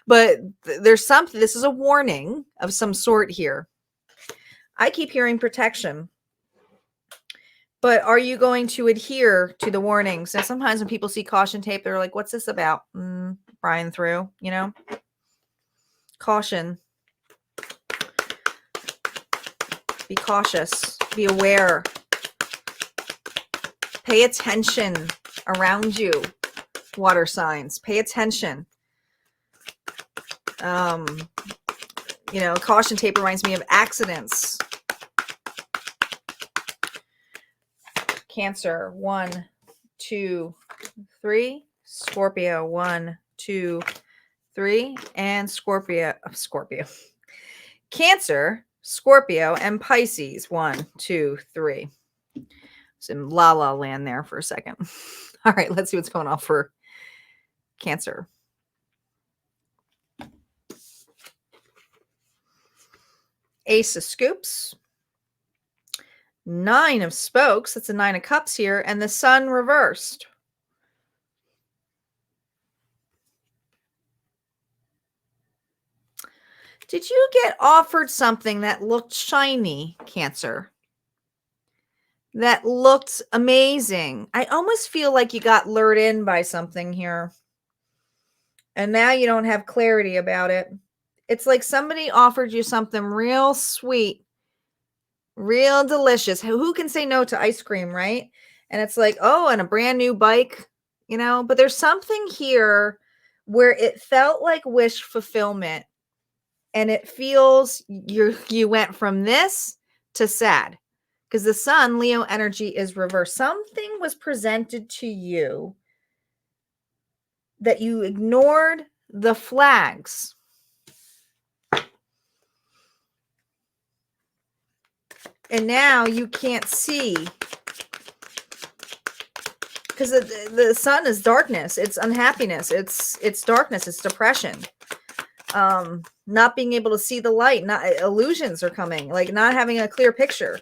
But there's something, this is a warning of some sort here. I keep hearing protection. But are you going to adhere to the warnings? Now, sometimes when people see caution tape, they're like, what's this about? Prying through, you know? Caution. Be cautious. Be aware. Pay attention around you. Water signs. Pay attention. You know, caution tape reminds me of accidents. Cancer, 1, 2, 3. Scorpio, 1, 2, 3. And Scorpio. Cancer, Scorpio, and Pisces, 1, 2, 3. Some la la land there for a second. All right, let's see what's going on for Cancer. Ace of Scoops. 9 of Spokes. That's a 9 of Cups here. And the Sun reversed. Did you get offered something that looked shiny, Cancer? That looked amazing. I almost feel like you got lured in by something here. And now you don't have clarity about it. It's like somebody offered you something real sweet, real delicious. Who can say no to ice cream, right? And it's like, oh, and a brand new bike, you know, but there's something here where it felt like wish fulfillment. And it feels you went from this to sad because the Sun, Leo energy, is reversed. Something was presented to you that you ignored the flags. And now you can't see because the Sun is darkness. It's unhappiness. It's darkness. It's depression. Not being able to see the light. Not illusions are coming. Like not having a clear picture.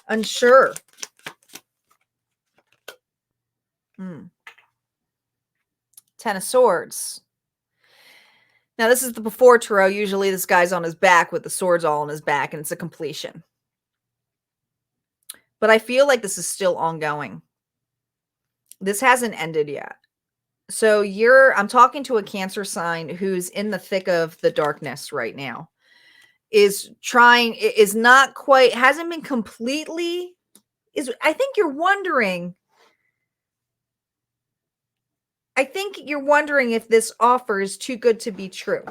Unsure. 10 of Swords. Now, this is the before tarot. Usually this guy's on his back with the swords all on his back, and it's a completion. But I feel like this is still ongoing. This hasn't ended yet. So I'm talking to a Cancer sign who's in the thick of the darkness right now. Not quite, hasn't been completely, I think you're wondering if this offer is too good to be true.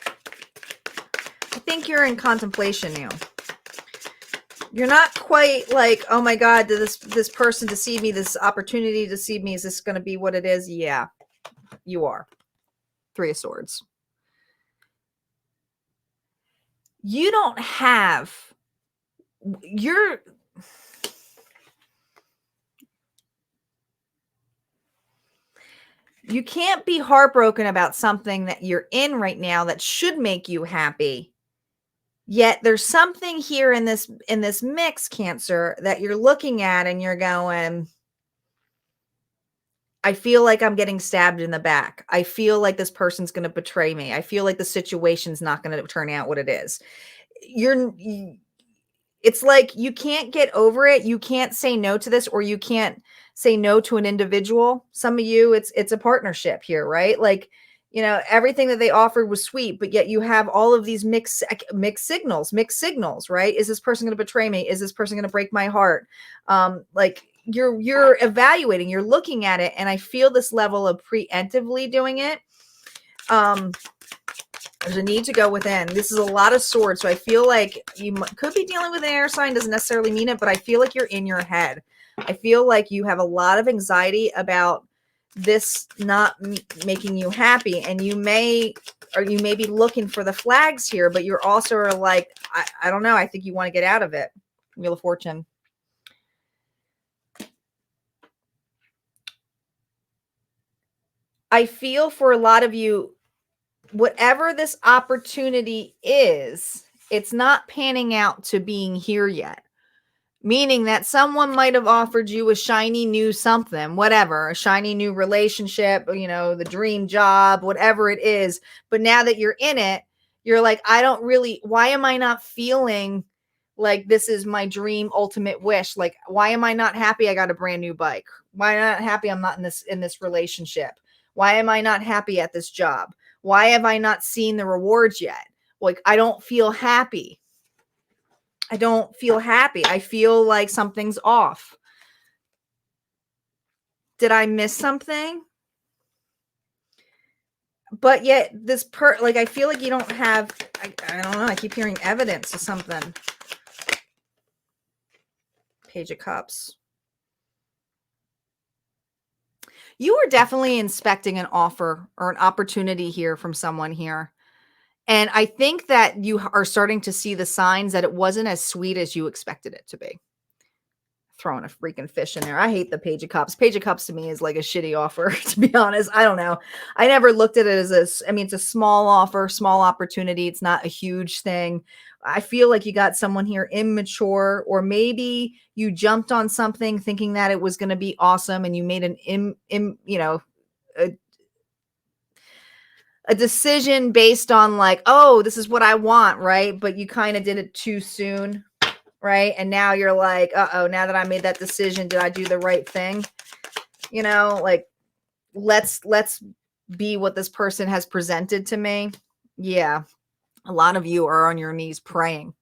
I think you're in contemplation now. You're not quite like, oh my God, did this person deceive me? This opportunity deceive me? Is this going to be what it is? Yeah, you are. 3 of Swords. You don't have, you can't be heartbroken about something that you're in right now that should make you happy. Yet there's something here in this mix, Cancer, that you're looking at and you're going, I feel like I'm getting stabbed in the back. I feel like this person's going to betray me. I feel like the situation's not going to turn out what it is. It's like you can't get over it. You can't say no to this, or you can't say no to an individual. Some of you, it's a partnership here, right? Like, you know, everything that they offered was sweet, but yet you have all of these mixed signals, right? Is this person going to betray me? Is this person going to break my heart? Like you're evaluating, you're looking at it, and I feel this level of preemptively doing it. There's a need to go within. This is a lot of swords, so I feel like you could be dealing with an air sign. Doesn't necessarily mean it, but I feel like you're in your head. I feel like you have a lot of anxiety about this not making you happy, and you may be looking for the flags here, but you're also like, I don't know. I think you want to get out of it. Wheel of Fortune. I feel for a lot of you, whatever this opportunity is, it's not panning out to being here yet. Meaning that someone might have offered you a shiny new something, whatever, a shiny new relationship, you know, the dream job, whatever it is. But now that you're in it, you're like, why am I not feeling like this is my dream ultimate wish? Like, why am I not happy I got a brand new bike? Why am I not happy I'm not in this relationship? Why am I not happy at this job? Why have I not seen the rewards yet? Like, I don't feel happy. I don't feel happy. I feel like something's off. Did I miss something? But yet this like, I feel like you don't have, I don't know. I keep hearing evidence of something. Page of Cups. You are definitely inspecting an offer or an opportunity here from someone here. And I think that you are starting to see the signs that it wasn't as sweet as you expected it to be. Throwing a freaking fish in there. I hate the Page of Cups. Page of Cups to me is like a shitty offer, to be honest. I don't know. I never looked at it as it's a small offer, small opportunity. It's not a huge thing. I feel like you got someone here immature, or maybe you jumped on something thinking that it was going to be awesome, and you made a decision based on like, oh, this is what I want, right? But you kind of did it too soon. Right. And now you're like, uh-oh, now that I made that decision, did I do the right thing? You know, like, let's be what this person has presented to me. Yeah. A lot of you are on your knees praying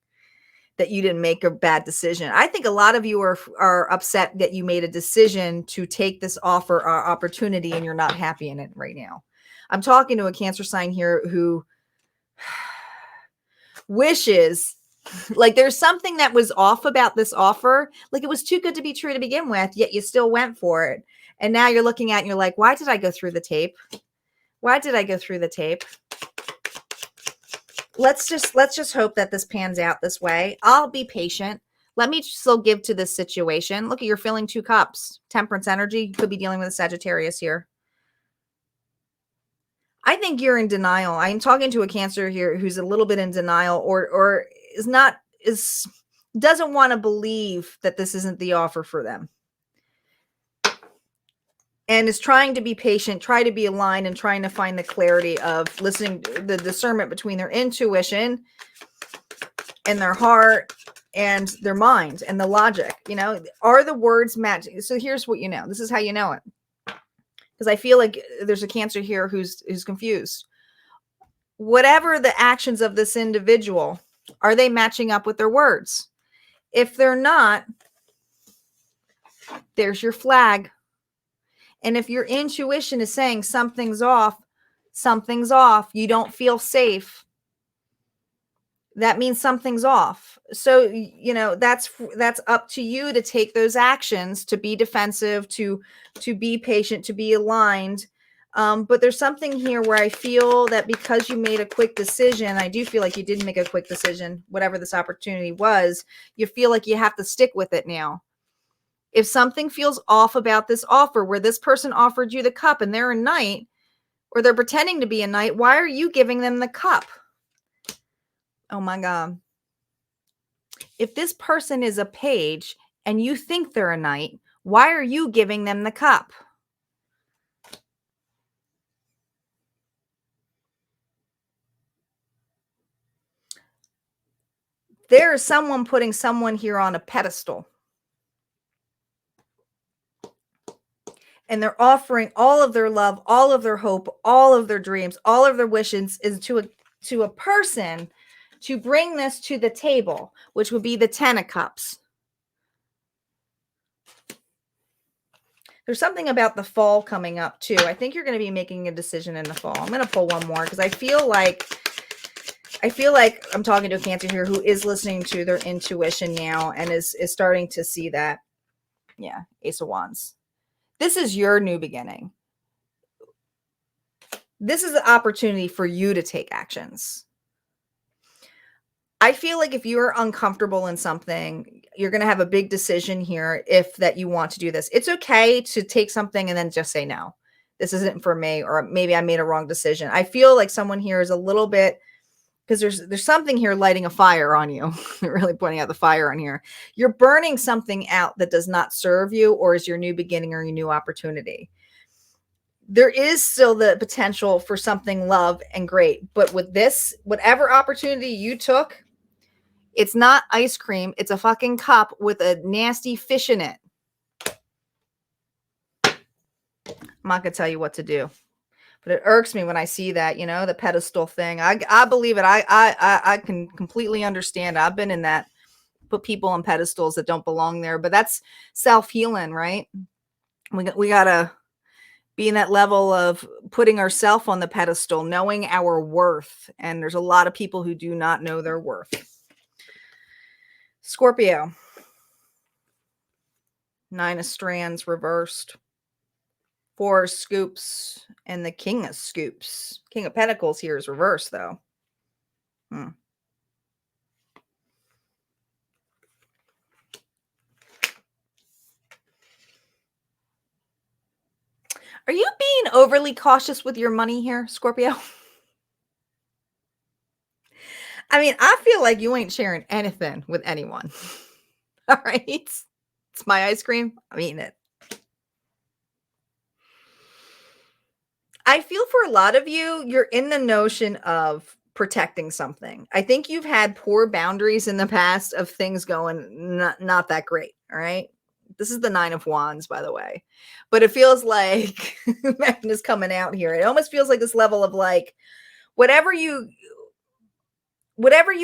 that you didn't make a bad decision. I think a lot of you are upset that you made a decision to take this offer or opportunity and you're not happy in it right now. I'm talking to a Cancer sign here who wishes, like, there's something that was off about this offer. Like, it was too good to be true to begin with, yet you still went for it. And now you're looking at it and you're like, why did I go through the tape? Why did I go through the tape? Let's just hope that this pans out this way. I'll be patient. Let me still give to this situation. Look, you're filling 2 cups. Temperance energy. You could be dealing with a Sagittarius here. I think you're in denial. I'm talking to a Cancer here who's a little bit in denial, or doesn't want to believe that this isn't the offer for them, and is trying to be patient, try to be aligned, and trying to find the clarity of listening, the discernment between their intuition and their heart and their mind and the logic. You know, are the words matching? So here's what you know. This is how you know it. Because I feel like there's a Cancer here who's confused. Whatever the actions of this individual, are they matching up with their words? If they're not, there's your flag. And if your intuition is saying something's off, you don't feel safe, that means something's off. So, you know, that's up to you to take those actions, to be defensive, to be patient, to be aligned. But there's something here where I feel that because you made a quick decision, I do feel like you didn't make a quick decision, whatever this opportunity was, you feel like you have to stick with it now. If something feels off about this offer, where this person offered you the cup and they're a knight, or they're pretending to be a knight, why are you giving them the cup? Oh my God. If this person is a page and you think they're a knight, why are you giving them the cup? There is someone putting someone here on a pedestal. And they're offering all of their love, all of their hope, all of their dreams, all of their wishes is to a person to bring this to the table, which would be the 10 of Cups. There's something about the fall coming up too. I think you're going to be making a decision in the fall. I'm going to pull one more because I feel like I'm talking to a Cancer here who is listening to their intuition now and is starting to see that. Yeah, Ace of Wands. This is your new beginning. This is the opportunity for you to take actions. I feel like if you're uncomfortable in something, you're going to have a big decision here if that you want to do this. It's okay to take something and then just say no. This isn't for me, or maybe I made a wrong decision. I feel like someone here is a little bit, because there's something here lighting a fire on you. Really pointing out the fire on here. You're burning something out that does not serve you or is your new beginning or your new opportunity. There is still the potential for something love and great, but with this, whatever opportunity you took, it's not ice cream. It's a fucking cup with a nasty fish in it. I'm not going to tell you what to do, but it irks me when I see that, you know, the pedestal thing. I believe it. I can completely understand. I've been in that, put people on pedestals that don't belong there, but that's self-healing, right? We got to be in that level of putting ourselves on the pedestal, knowing our worth. And there's a lot of people who do not know their worth. Scorpio. 9 of Strands reversed. 4 of Scoops and the King of Scoops. King of Pentacles here is reversed, though. Are you being overly cautious with your money here, Scorpio? I mean, I feel like you ain't sharing anything with anyone. All right? It's my ice cream. I'm eating it. I feel for a lot of you, you're in the notion of protecting something. I think you've had poor boundaries in the past of things going not that great. All right? This is the 9 of Wands, by the way. But it feels like Megan is coming out here. It almost feels like this level of like, whatever you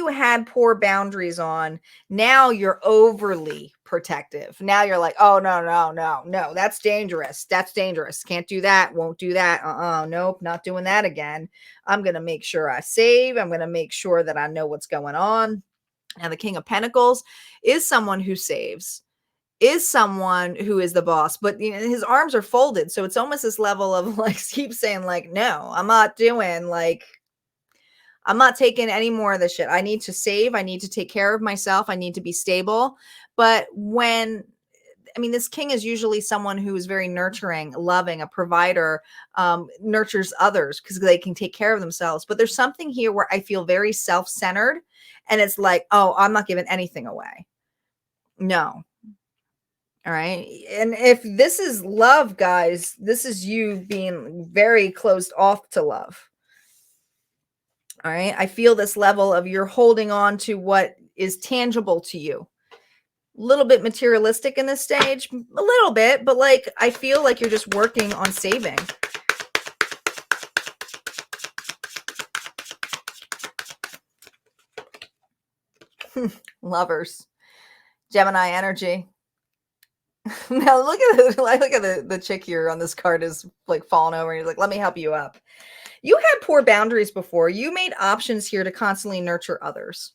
had poor boundaries on, now you're overly protective. Now you're like, oh, no, that's dangerous. That's dangerous. Can't do that. Won't do that. Nope, not doing that again. I'm going to make sure I save. I'm going to make sure that I know what's going on. Now, the King of Pentacles is someone who saves, is someone who is the boss, but you know, his arms are folded. So it's almost this level of like, keep saying like, no, I'm not doing like, I'm not taking any more of this shit. I need to save. I need to take care of myself. I need to be stable. But this king is usually someone who is very nurturing, loving, a provider, nurtures others because they can take care of themselves. But there's something here where I feel very self-centered. And it's like, oh, I'm not giving anything away. No. All right. And if this is love, guys, this is you being very closed off to love. All right. I feel this level of you're holding on to what is tangible to you. A little bit materialistic in this stage, a little bit, but like, I feel like you're just working on saving. Lovers, Gemini energy. Now look at the chick here on this card is like falling over and he's like, let me help you up. You had poor boundaries before. You made options here to constantly nurture others.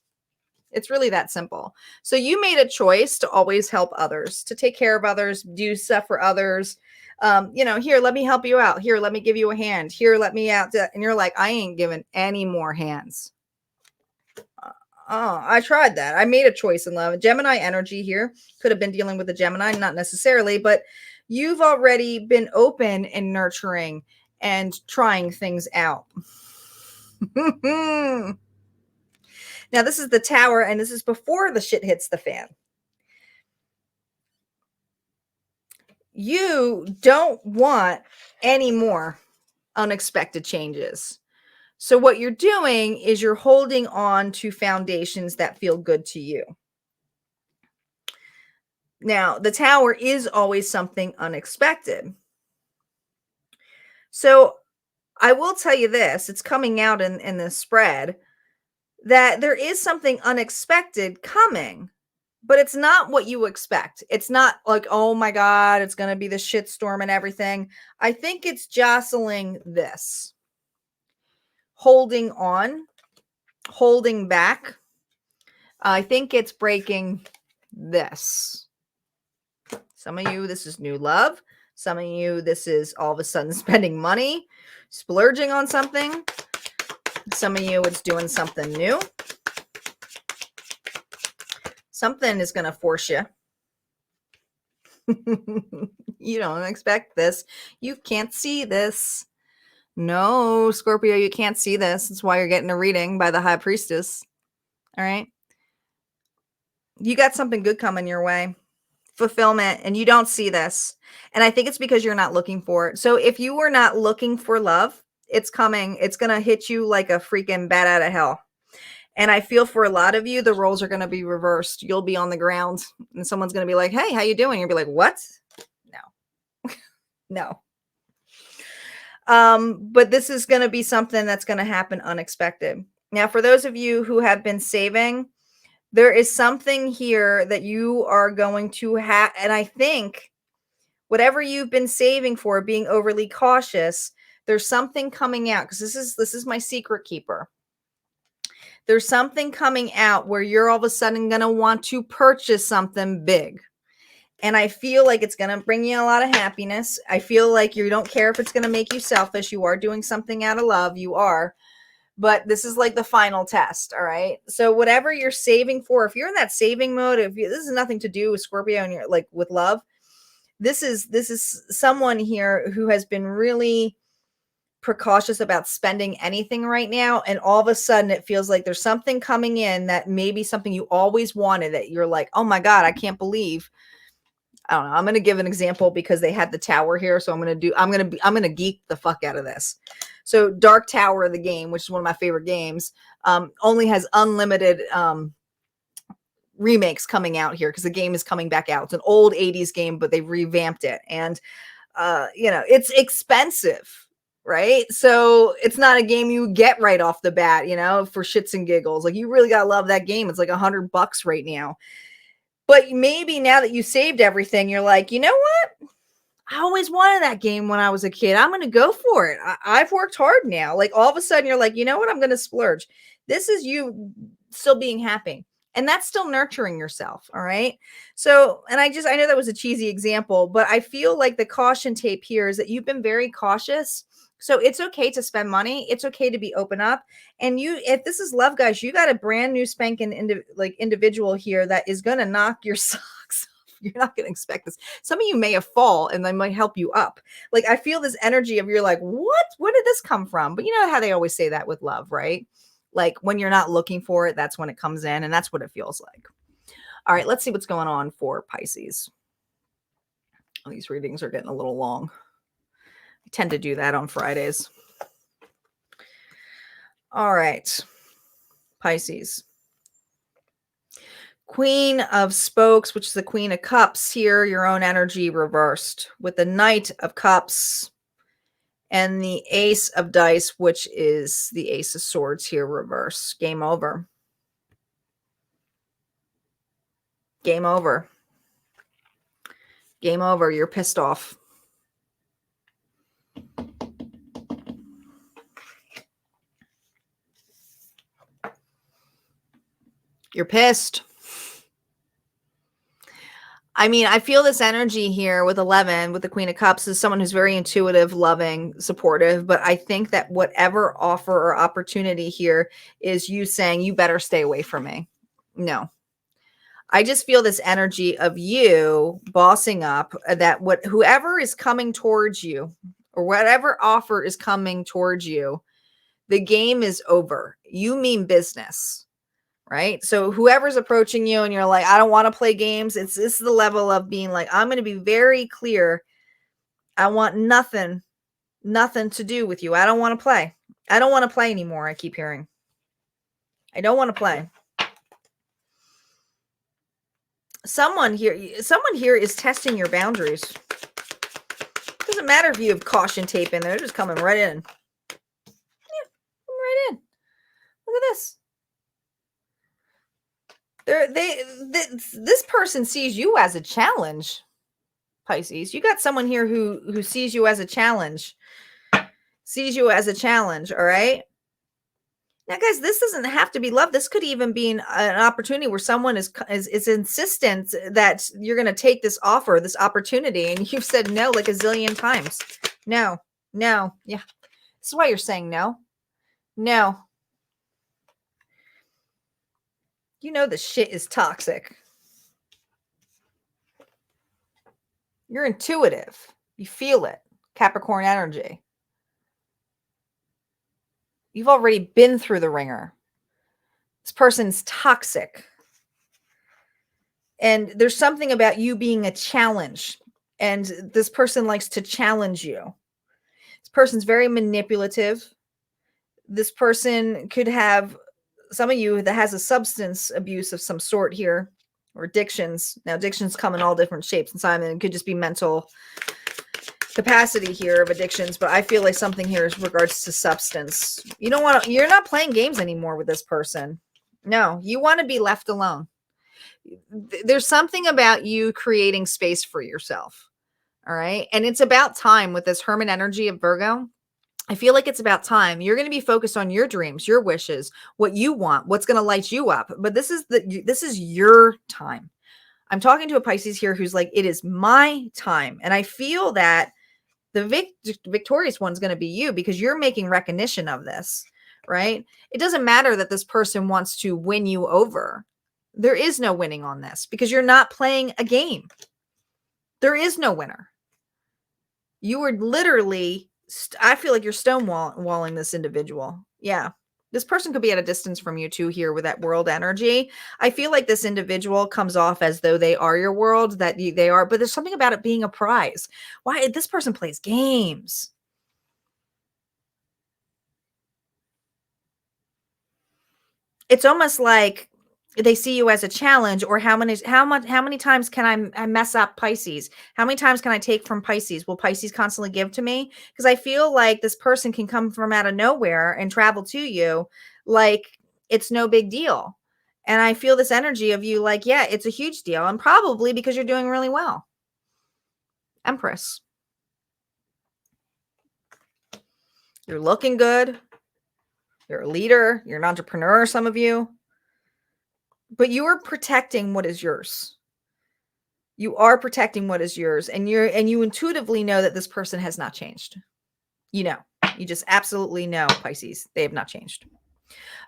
It's really that simple. So you made a choice to always help others, to take care of others, do stuff for others. Here, let me help you out. Here, let me give you a hand. Here, let me out. And you're like, I ain't giving any more hands. I tried that. I made a choice in love. Gemini energy here. Could have been dealing with a Gemini, not necessarily, but you've already been open and nurturing and trying things out. Now, this is the Tower, and this is before the shit hits the fan. You don't want any more unexpected changes. So what you're doing is you're holding on to foundations that feel good to you. Now, the Tower is always something unexpected. So I will tell you this, it's coming out in this spread, that there is something unexpected coming. but it's not what you expect. It's not like, oh my God, it's going to be the shitstorm and everything. I think it's jostling this, holding on, holding back. I think it's breaking this. Some of you, this is new love. Some of you, this is all of a sudden spending money, splurging on something. Some of you, it's doing something new. Something is going to force you. You don't expect this. You can't see this. No, Scorpio, you can't see this. That's why you're getting a reading by the High Priestess. All right. You got something good coming your way. Fulfillment, and you don't see this. And I think it's because you're not looking for it. So if you were not looking for love, it's coming. It's going to hit you like a freaking bat out of hell. And I feel for a lot of you, the roles are going to be reversed. You'll be on the ground and someone's going to be like, hey, how you doing? You'll be like, what? No, no. But this is going to be something that's going to happen unexpected. Now, for those of you who have been saving, there is something here that you are going to have. And I think whatever you've been saving for, being overly cautious, there's something coming out, because this is my secret keeper. There's something coming out where you're all of a sudden going to want to purchase something big. And I feel like it's going to bring you a lot of happiness. I feel like you don't care if it's going to make you selfish. You are doing something out of love. You are. But this is like the final test. All right. So whatever you're saving for, if you're in that saving mode, this has nothing to do with Scorpio and you're like with love. This is someone here who has been really precautious about spending anything right now, and all of a sudden it feels like there's something coming in that may be something you always wanted, that you're like, oh my God, I can't believe. I don't know. I'm going to give an example because they had the tower here, so I'm going to geek the fuck out of this. So Dark Tower, the game, which is one of my favorite games, only has unlimited remakes coming out here because the game is coming back out. It's an old 80s game, but they revamped it, and it's expensive. Right? So it's not a game you get right off the bat, for shits and giggles. Like, you really got to love that game. It's like $100 right now. But maybe now that you saved everything, you're like, you know what? I always wanted that game when I was a kid. I'm going to go for it. I've worked hard now. Like, all of a sudden you're like, you know what? I'm going to splurge. This is you still being happy. And that's still nurturing yourself. All right. So, and I know that was a cheesy example, but I feel like the caution tape here is that you've been very cautious. So it's okay to spend money. It's okay to be open up. And if this is love, guys, you got a brand new spanking individual here that is going to knock your socks off. You're not going to expect this. Some of you may have fall and they might help you up. Like, I feel this energy of, you're like, what? Where did this come from? But you know how they always say that with love, right? Like, when you're not looking for it, that's when it comes in, and that's what it feels like. All right, let's see what's going on for Pisces. Oh, these readings are getting a little long. I tend to do that on Fridays. All right, Pisces. Queen of Spokes, which is the Queen of Cups here, your own energy reversed with the Knight of Cups and the Ace of Dice, which is the Ace of Swords here reverse. Game over. Game over. Game over. You're pissed off. You're pissed. I mean, I feel this energy here with 11, with the Queen of Cups, is someone who's very intuitive, loving, supportive. But I think that whatever offer or opportunity here is you saying, you better stay away from me. No. I just feel this energy of you bossing up, that whoever is coming towards you, or whatever offer is coming towards you, the game is over. You mean business. Right? So whoever's approaching you and you're like, I don't want to play games. This is the level of being like, I'm going to be very clear. I want nothing to do with you. I don't want to play. I don't want to play anymore. I keep hearing. I don't want to play. Someone here is testing your boundaries. Doesn't matter if you have caution tape in there. They're just coming right in. Yeah, coming right in. Look at this. This person sees you as a challenge, Pisces. You got someone here who sees you as a challenge. Sees you as a challenge, all right? Now, guys, this doesn't have to be love. This could even be an opportunity where someone is insistent that you're going to take this offer, this opportunity, and you've said no like a zillion times. No, no, yeah. This is why you're saying no. No. You know the shit is toxic. You're intuitive. You feel it. Capricorn energy. You've already been through the ringer. This person's toxic. And there's something about you being a challenge. And this person likes to challenge you. This person's very manipulative. This person could have, some of you that has a substance abuse of some sort here, or addictions. Now, addictions come in all different shapes and sizes. It could just be mental capacity here of addictions, but I feel like something here is regards to substance. You don't want to, you're not playing games anymore with this person. No, you want to be left alone. There's something about you creating space for yourself. All right. And it's about time with this Hermit energy of Virgo. I feel like it's about time. You're going to be focused on your dreams, your wishes, what you want, what's going to light you up. But this is your time. I'm talking to a Pisces here who's like, it is my time. And I feel that the victorious one's going to be you because you're making recognition of this, right? It doesn't matter that this person wants to win you over. There is no winning on this because you're not playing a game. There is no winner. You are literally, I feel like you're stonewalling this individual. Yeah. This person could be at a distance from you too here with that world energy. I feel like this individual comes off as though they are your world, that they are, but there's something about it being a prize. Why? This person plays games. It's almost like they see you as a challenge, or how many times can I mess up Pisces? How many times can I take from Pisces? Will Pisces constantly give to me? Because I feel like this person can come from out of nowhere and travel to you like it's no big deal. And I feel this energy of you like, yeah, it's a huge deal. And probably because you're doing really well. Empress. You're looking good. You're a leader. You're an entrepreneur, some of you. But you are protecting what is yours. You are protecting what is yours. And you intuitively know that this person has not changed. You know. You just absolutely know, Pisces. They have not changed.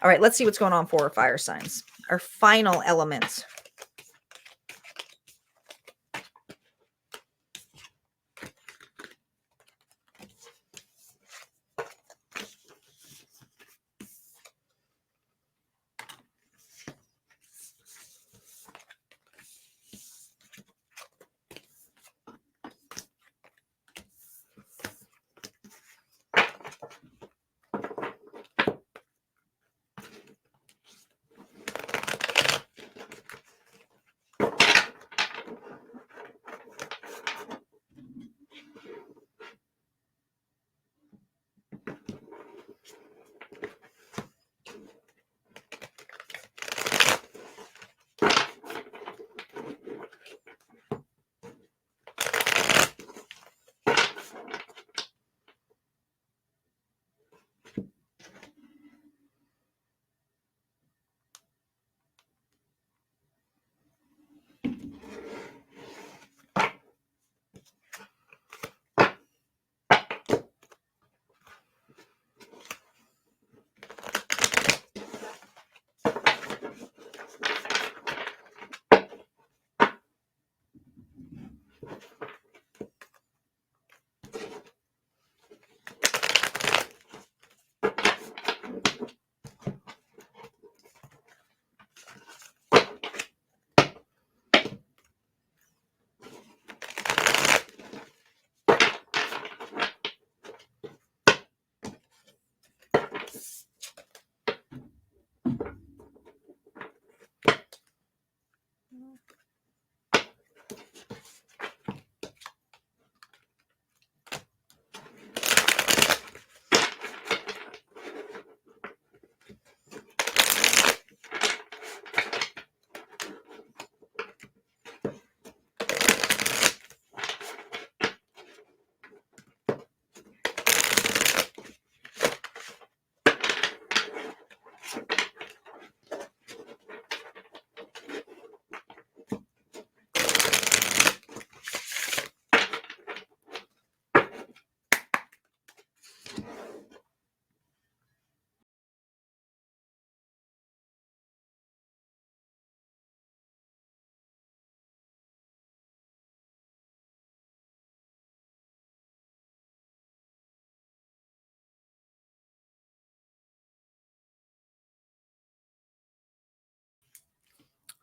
All right, let's see what's going on for our fire signs. Our final element.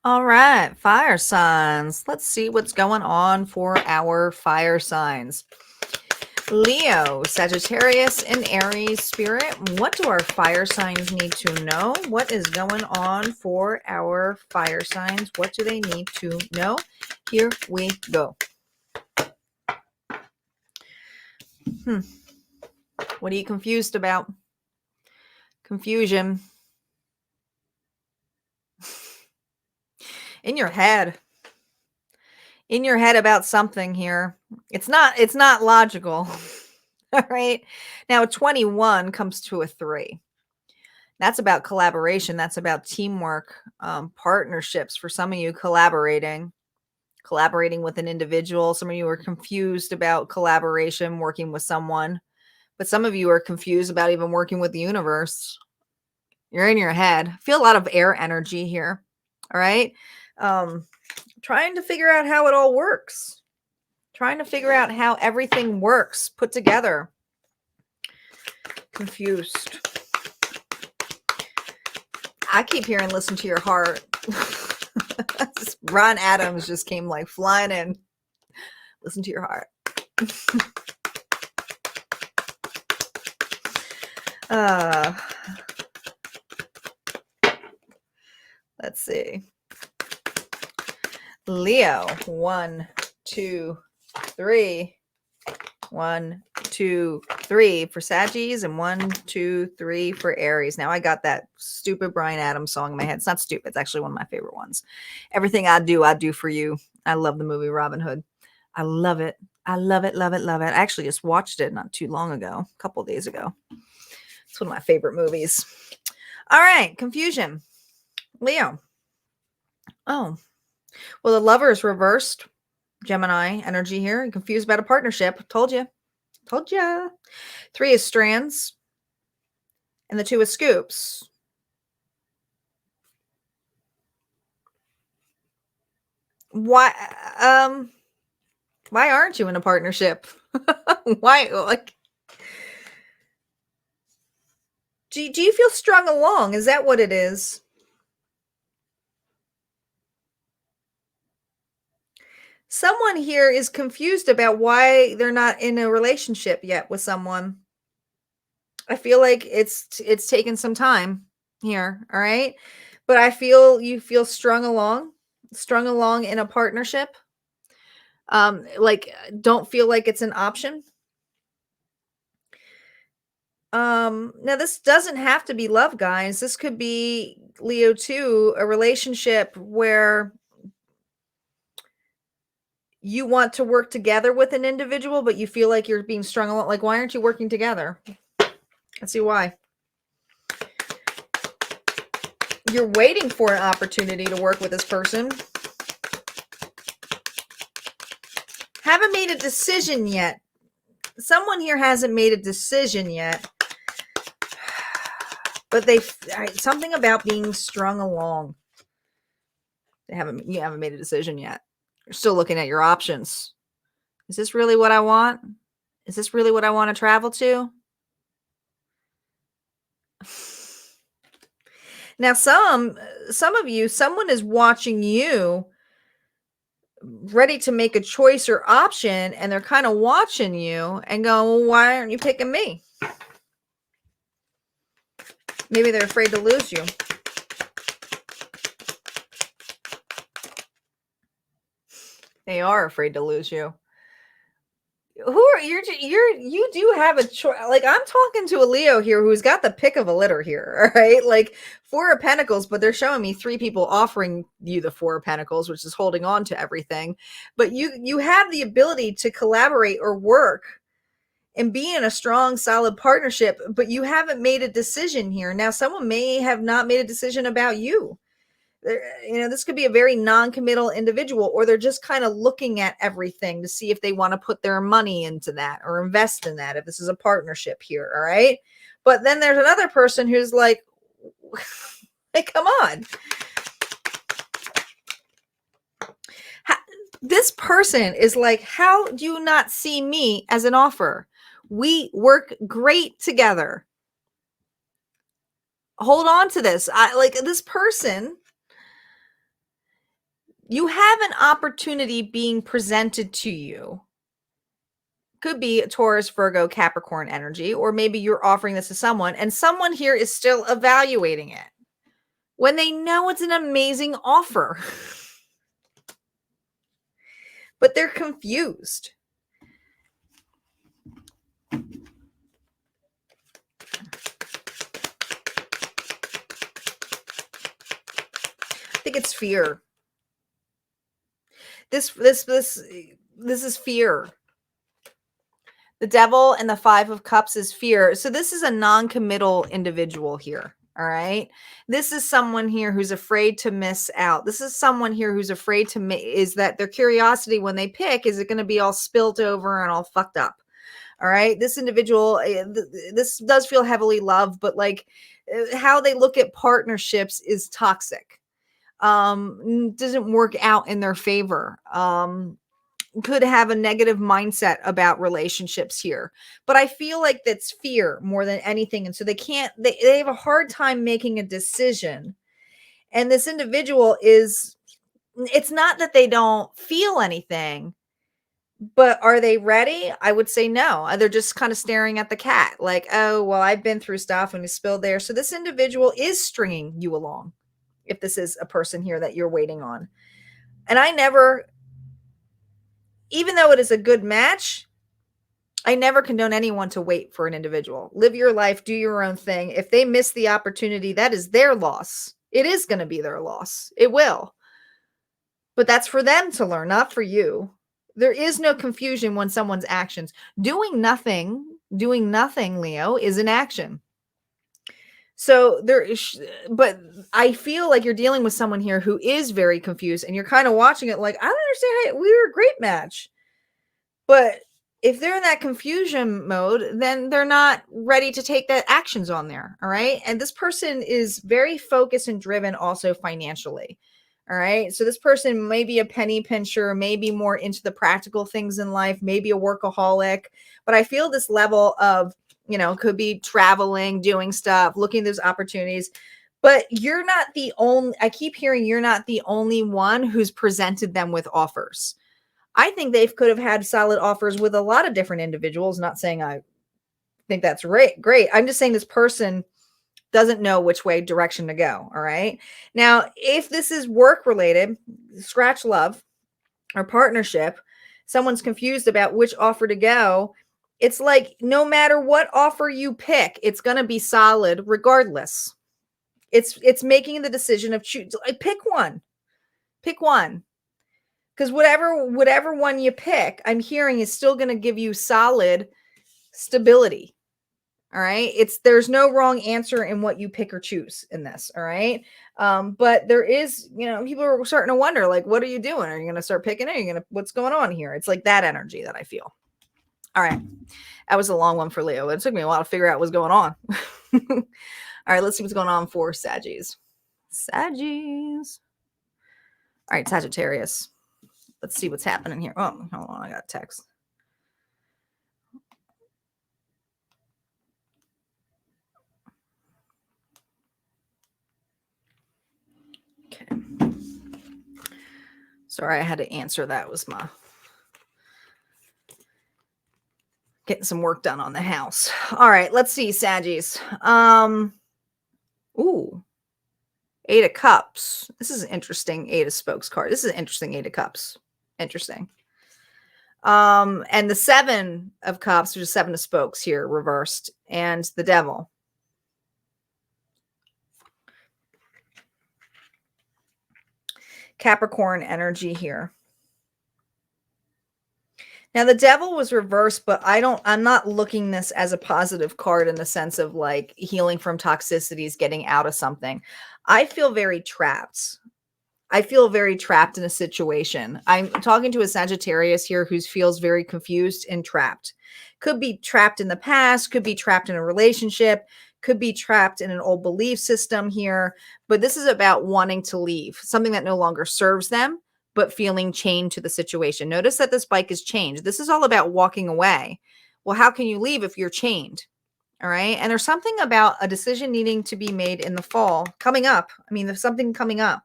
All right, fire signs. Let's see what's going on for our fire signs. Leo, Sagittarius, and Aries spirit. What do our fire signs need to know? What is going on for our fire signs? What do they need to know? Here we go. What are you confused about? Confusion. In your head about something here. It's not logical. All right. Now 21 comes to a 3. That's about collaboration. That's about teamwork, partnerships. For some of you, collaborating with an individual. Some of you are confused about collaboration, working with someone, but some of you are confused about even working with the universe. You're in your head. Feel a lot of air energy here. All right. Trying to figure out how it all works. Trying to figure out how everything works put together. Confused. I keep hearing listen to your heart. Ron Adams just came like flying in. Listen to your heart. Let's see. Leo, 1, 2, 3. 1, 2, 3 for Saggies, and 1, 2, 3 for Aries. Now I got that stupid Bryan Adams song in my head. It's not stupid. It's actually one of my favorite ones. Everything I do for you. I love the movie Robin Hood. I love it. I love it, love it, love it. I actually just watched it not too long ago, a couple of days ago. It's one of my favorite movies. All right, confusion. Leo. Oh, well, the Lover's reversed. Gemini energy here. You're confused about a partnership. Told you. 3 is strands. And the 2 is scoops. Why aren't you in a partnership? Why, like, do you feel strung along? Is that what it is? Someone here is confused about why they're not in a relationship yet with someone. I feel like it's taken some time here, all right? But I feel you feel strung along in a partnership. Like, don't feel like it's an option. Now this doesn't have to be love, guys. This could be Leo too, a relationship where you want to work together with an individual, but you feel like you're being strung along. Like, why aren't you working together? Let's see why. You're waiting for an opportunity to work with this person. Haven't made a decision yet. Someone here hasn't made a decision yet. But something about being strung along. You haven't made a decision yet. You're still looking at your options. Is this really what I want? Is this really what I want to travel to? Now, some of you, someone is watching you ready to make a choice or option, and they're kind of watching you and go, well, why aren't you picking me? Maybe they're afraid to lose you. They are afraid to lose you. You do have a choice. Like, I'm talking to a Leo here who's got the pick of a litter here. All right. Like 4 of Pentacles, but they're showing me 3 people offering you the 4 of Pentacles, which is holding on to everything. But you have the ability to collaborate or work and be in a strong, solid partnership, but you haven't made a decision here. Now, someone may have not made a decision about you. This could be a very non-committal individual, or they're just kind of looking at everything to see if they want to put their money into that or invest in that, if this is a partnership here. All right. But then there's another person who's like, hey, come on. This person is like, how do you not see me as an offer? We work great together. Hold on to this. This person You have an opportunity being presented to you. Could be Taurus, Virgo, Capricorn energy, or maybe you're offering this to someone and someone here is still evaluating it when they know it's an amazing offer, but they're confused. I think it's fear. This is fear. The Devil and the Five of Cups is fear. So this is a non-committal individual here. All right. This is someone here who's afraid to miss out. This is someone here who's afraid to is that their curiosity when they pick, is it going to be all spilt over and all fucked up? All right. This individual, this does feel heavily loved, but like how they look at partnerships is toxic. Doesn't work out in their favor. Could have a negative mindset about relationships here, but I feel like that's fear more than anything. And so they have a hard time making a decision. And this individual it's not that they don't feel anything, but are they ready? I would say no. They're just kind of staring at the cat like, oh, well, I've been through stuff and it's spilled there. So this individual is stringing you along. If this is a person here that you're waiting on. And even though it is a good match, I never condone anyone to wait for an individual. Live your life, do your own thing. If they miss the opportunity, that is their loss. It is going to be their loss. It will. But that's for them to learn, not for you. There is no confusion when someone's actions. Doing nothing, Leo, is an action. So but I feel like you're dealing with someone here who is very confused and you're kind of watching it like, I don't understand how we were a great match. But if they're in that confusion mode, then they're not ready to take that actions on there. All right. And this person is very focused and driven also financially. All right. So this person may be a penny pincher, maybe more into the practical things in life, maybe a workaholic. But I feel this level of, could be traveling, doing stuff, looking at those opportunities. But you're not the only, I keep hearing you're not the only one who's presented them with offers. I think they could have had solid offers with a lot of different individuals. Not saying I think that's great. I'm just saying this person doesn't know which way direction to go. All right. Now, if this is work related, scratch love or partnership, someone's confused about which offer to go. It's like no matter what offer you pick, it's going to be solid regardless. It's making the decision of choose. Pick one. Because whatever one you pick, I'm hearing is still going to give you solid stability. All right. There's no wrong answer in what you pick or choose in this. All right. But there is, people are starting to wonder, like, what are you doing? Are you going to start picking it? What's going on here? It's like that energy that I feel. All right. That was a long one for Leo. It took me a while to figure out what's going on. All right. Let's see what's going on for Saggies. All right. Sagittarius. Let's see what's happening here. Oh, hold on. I got a text. Okay. Sorry, I had to answer that. It was my getting some work done on the house. All right, let's see, Saggies. Ooh. 8 of Cups. This is an interesting 8 of Spokes card. This is an interesting 8 of Cups. Interesting. And the 7 of Cups, which is 7 of Spokes here, reversed, and the Devil. Capricorn energy here. Now the Devil was reversed, but I'm not looking this as a positive card in the sense of like healing from toxicities, getting out of something. I feel very trapped. I feel very trapped in a situation. I'm talking to a Sagittarius here who feels very confused and trapped. Could be trapped in the past, could be trapped in a relationship, could be trapped in an old belief system here. But this is about wanting to leave, something that no longer serves them, but feeling chained to the situation. Notice that this bike is chained. This is all about walking away. Well, how can you leave if you're chained? All right. And there's something about a decision needing to be made in the fall coming up. I mean, there's something coming up.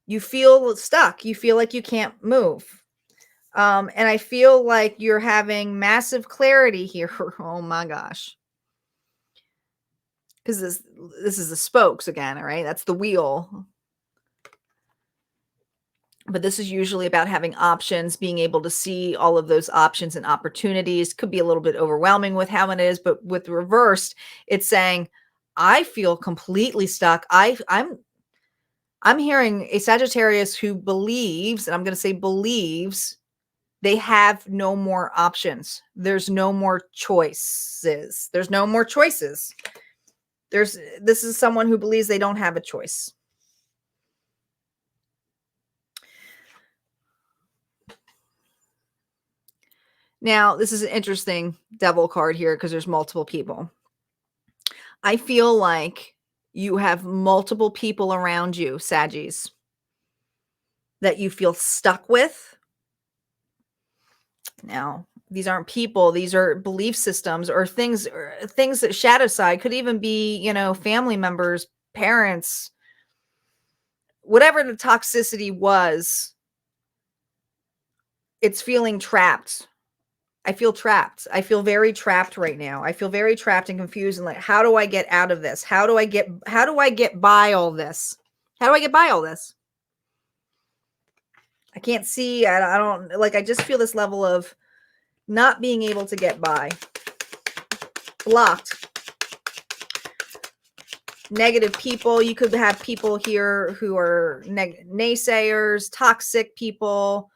You feel stuck. You feel like you can't move. And I feel like you're having massive clarity here. Oh my gosh. Because this is the spokes again, all right? That's the wheel. But this is usually about having options, being able to see all of those options and opportunities. Could be a little bit overwhelming with how it is, but with reversed, it's saying, I feel completely stuck. I'm hearing a Sagittarius who believes, and I'm going to say believes, they have no more options. There's no more choices. There's no more choices. This is someone who believes they don't have a choice. Now, this is an interesting devil card here because there's multiple people. I feel like you have multiple people around you, Saggies, that you feel stuck with. Now, these aren't people, these are belief systems or things that shadow side could even be, family members, parents, whatever the toxicity was. It's feeling trapped. I feel trapped. I feel very trapped right now. I feel very trapped and confused and like, how do I get out of this? How do I get by all this? How do I get by all this? I can't see. I don't like, I just feel this level of not being able to get by. Blocked. Negative people. You could have people here who are naysayers, toxic people,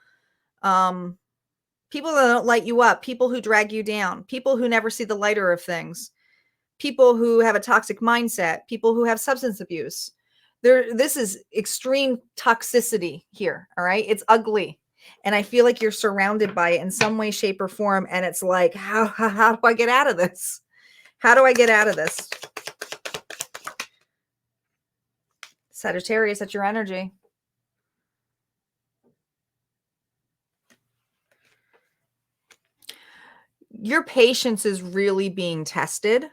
people that don't light you up, people who drag you down, people who never see the lighter of things, people who have a toxic mindset, people who have substance abuse. This is extreme toxicity here, all right? It's ugly. And I feel like you're surrounded by it in some way, shape, or form. And it's like, how do I get out of this? How do I get out of this? Sagittarius, that's your energy. Your patience is really being tested.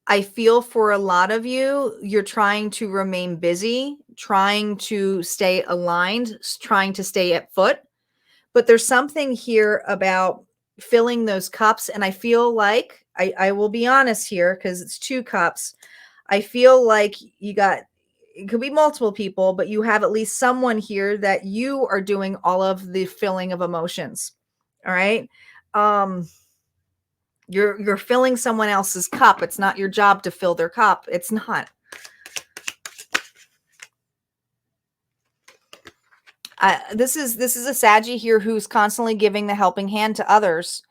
I feel for a lot of you, you're trying to remain busy, trying to stay aligned, trying to stay at foot. But there's something here about filling those cups. And I feel like, I will be honest here because it's 2 cups. I feel like it could be multiple people, but you have at least someone here that you are doing all of the filling of emotions. All right. You're filling someone else's cup. It's not your job to fill their cup. It's not. This is a Saggy here who's constantly giving the helping hand to others.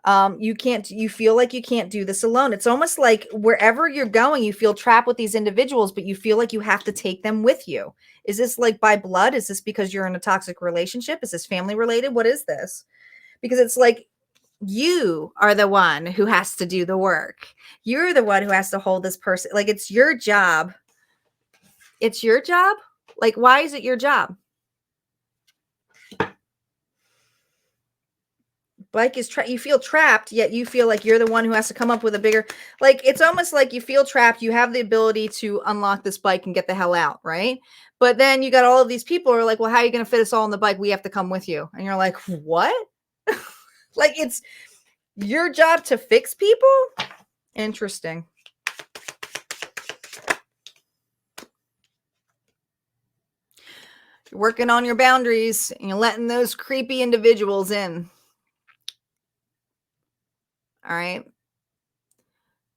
You feel like you can't do this alone. It's almost like wherever you're going, you feel trapped with these individuals, but you feel like you have to take them with you. Is this like by blood? Is this because you're in a toxic relationship? Is this family related? What is this? Because it's like you are the one who has to do the work. You're the one who has to hold this person. Like it's your job. It's your job. Like, why is it your job? Like you feel trapped, yet you feel like you're the one who has to come up with a bigger, like it's almost like you feel trapped. You have the ability to unlock this bike and get the hell out, right? But then you got all of these people who are like, well, how are you going to fit us all on the bike? We have to come with you. And you're like, what? Like it's your job to fix people? Interesting. You're working on your boundaries and you're letting those creepy individuals in. All right.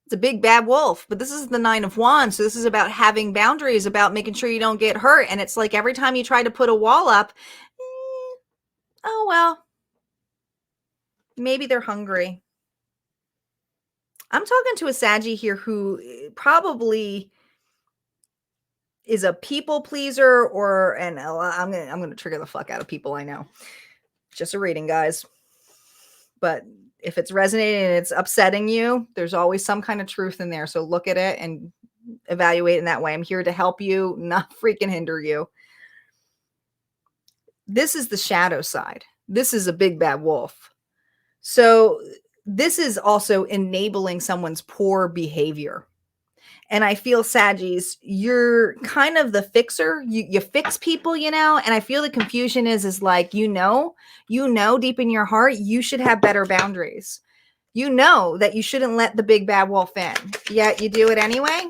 It's a big bad wolf, but this is the 9 of Wands. So this is about having boundaries, about making sure you don't get hurt. And it's like every time you try to put a wall up, oh, well, maybe they're hungry. I'm talking to a Saggy here who probably is a people pleaser I'm going to trigger the fuck out of people. I know. Just a reading, guys. But if it's resonating and it's upsetting you, there's always some kind of truth in there. So look at it and evaluate in that way. I'm here to help you, not freaking hinder you. This is the shadow side. This is a big bad wolf. So this is also enabling someone's poor behavior. And I feel, Saggies, you're kind of the fixer. You fix people, you know, and I feel the confusion is like, you know, deep in your heart, you should have better boundaries. You know that you shouldn't let the big bad wolf in, yet you do it anyway.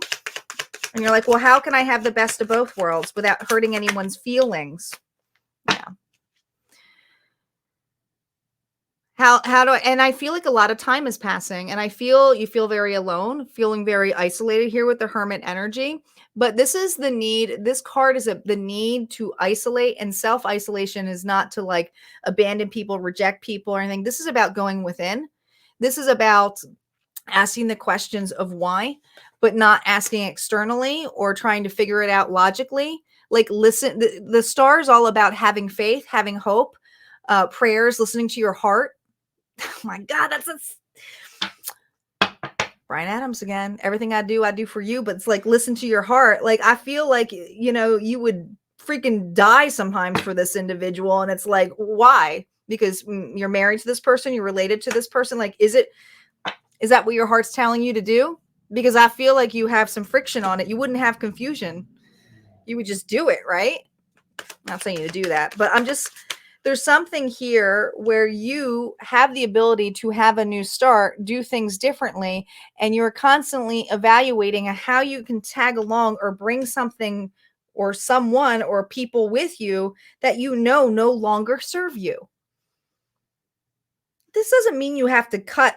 And you're like, well, how can I have the best of both worlds without hurting anyone's feelings? Yeah. How do I, and I feel like a lot of time is passing, and you feel very alone, feeling very isolated here with the hermit energy. But this is the need. This card is the need to isolate, and self-isolation is not to like abandon people, reject people or anything. This is about going within. This is about asking the questions of why, but not asking externally or trying to figure it out logically. Like, listen, the star is all about having faith, having hope, prayers, listening to your heart. Oh my God, that's Bryan Adams again. Everything I do for you. But it's like, listen to your heart. Like, I feel like, you know, you would freaking die sometimes for this individual. And it's like, why? Because you're married to this person, you're related to this person. Like, is that what your heart's telling you to do? Because I feel like you have some friction on it. You wouldn't have confusion. You would just do it, right? I'm not saying you to do that, but there's something here where you have the ability to have a new start, do things differently, and you're constantly evaluating how you can tag along or bring something or someone or people with you that you know no longer serve you. This doesn't mean you have to cut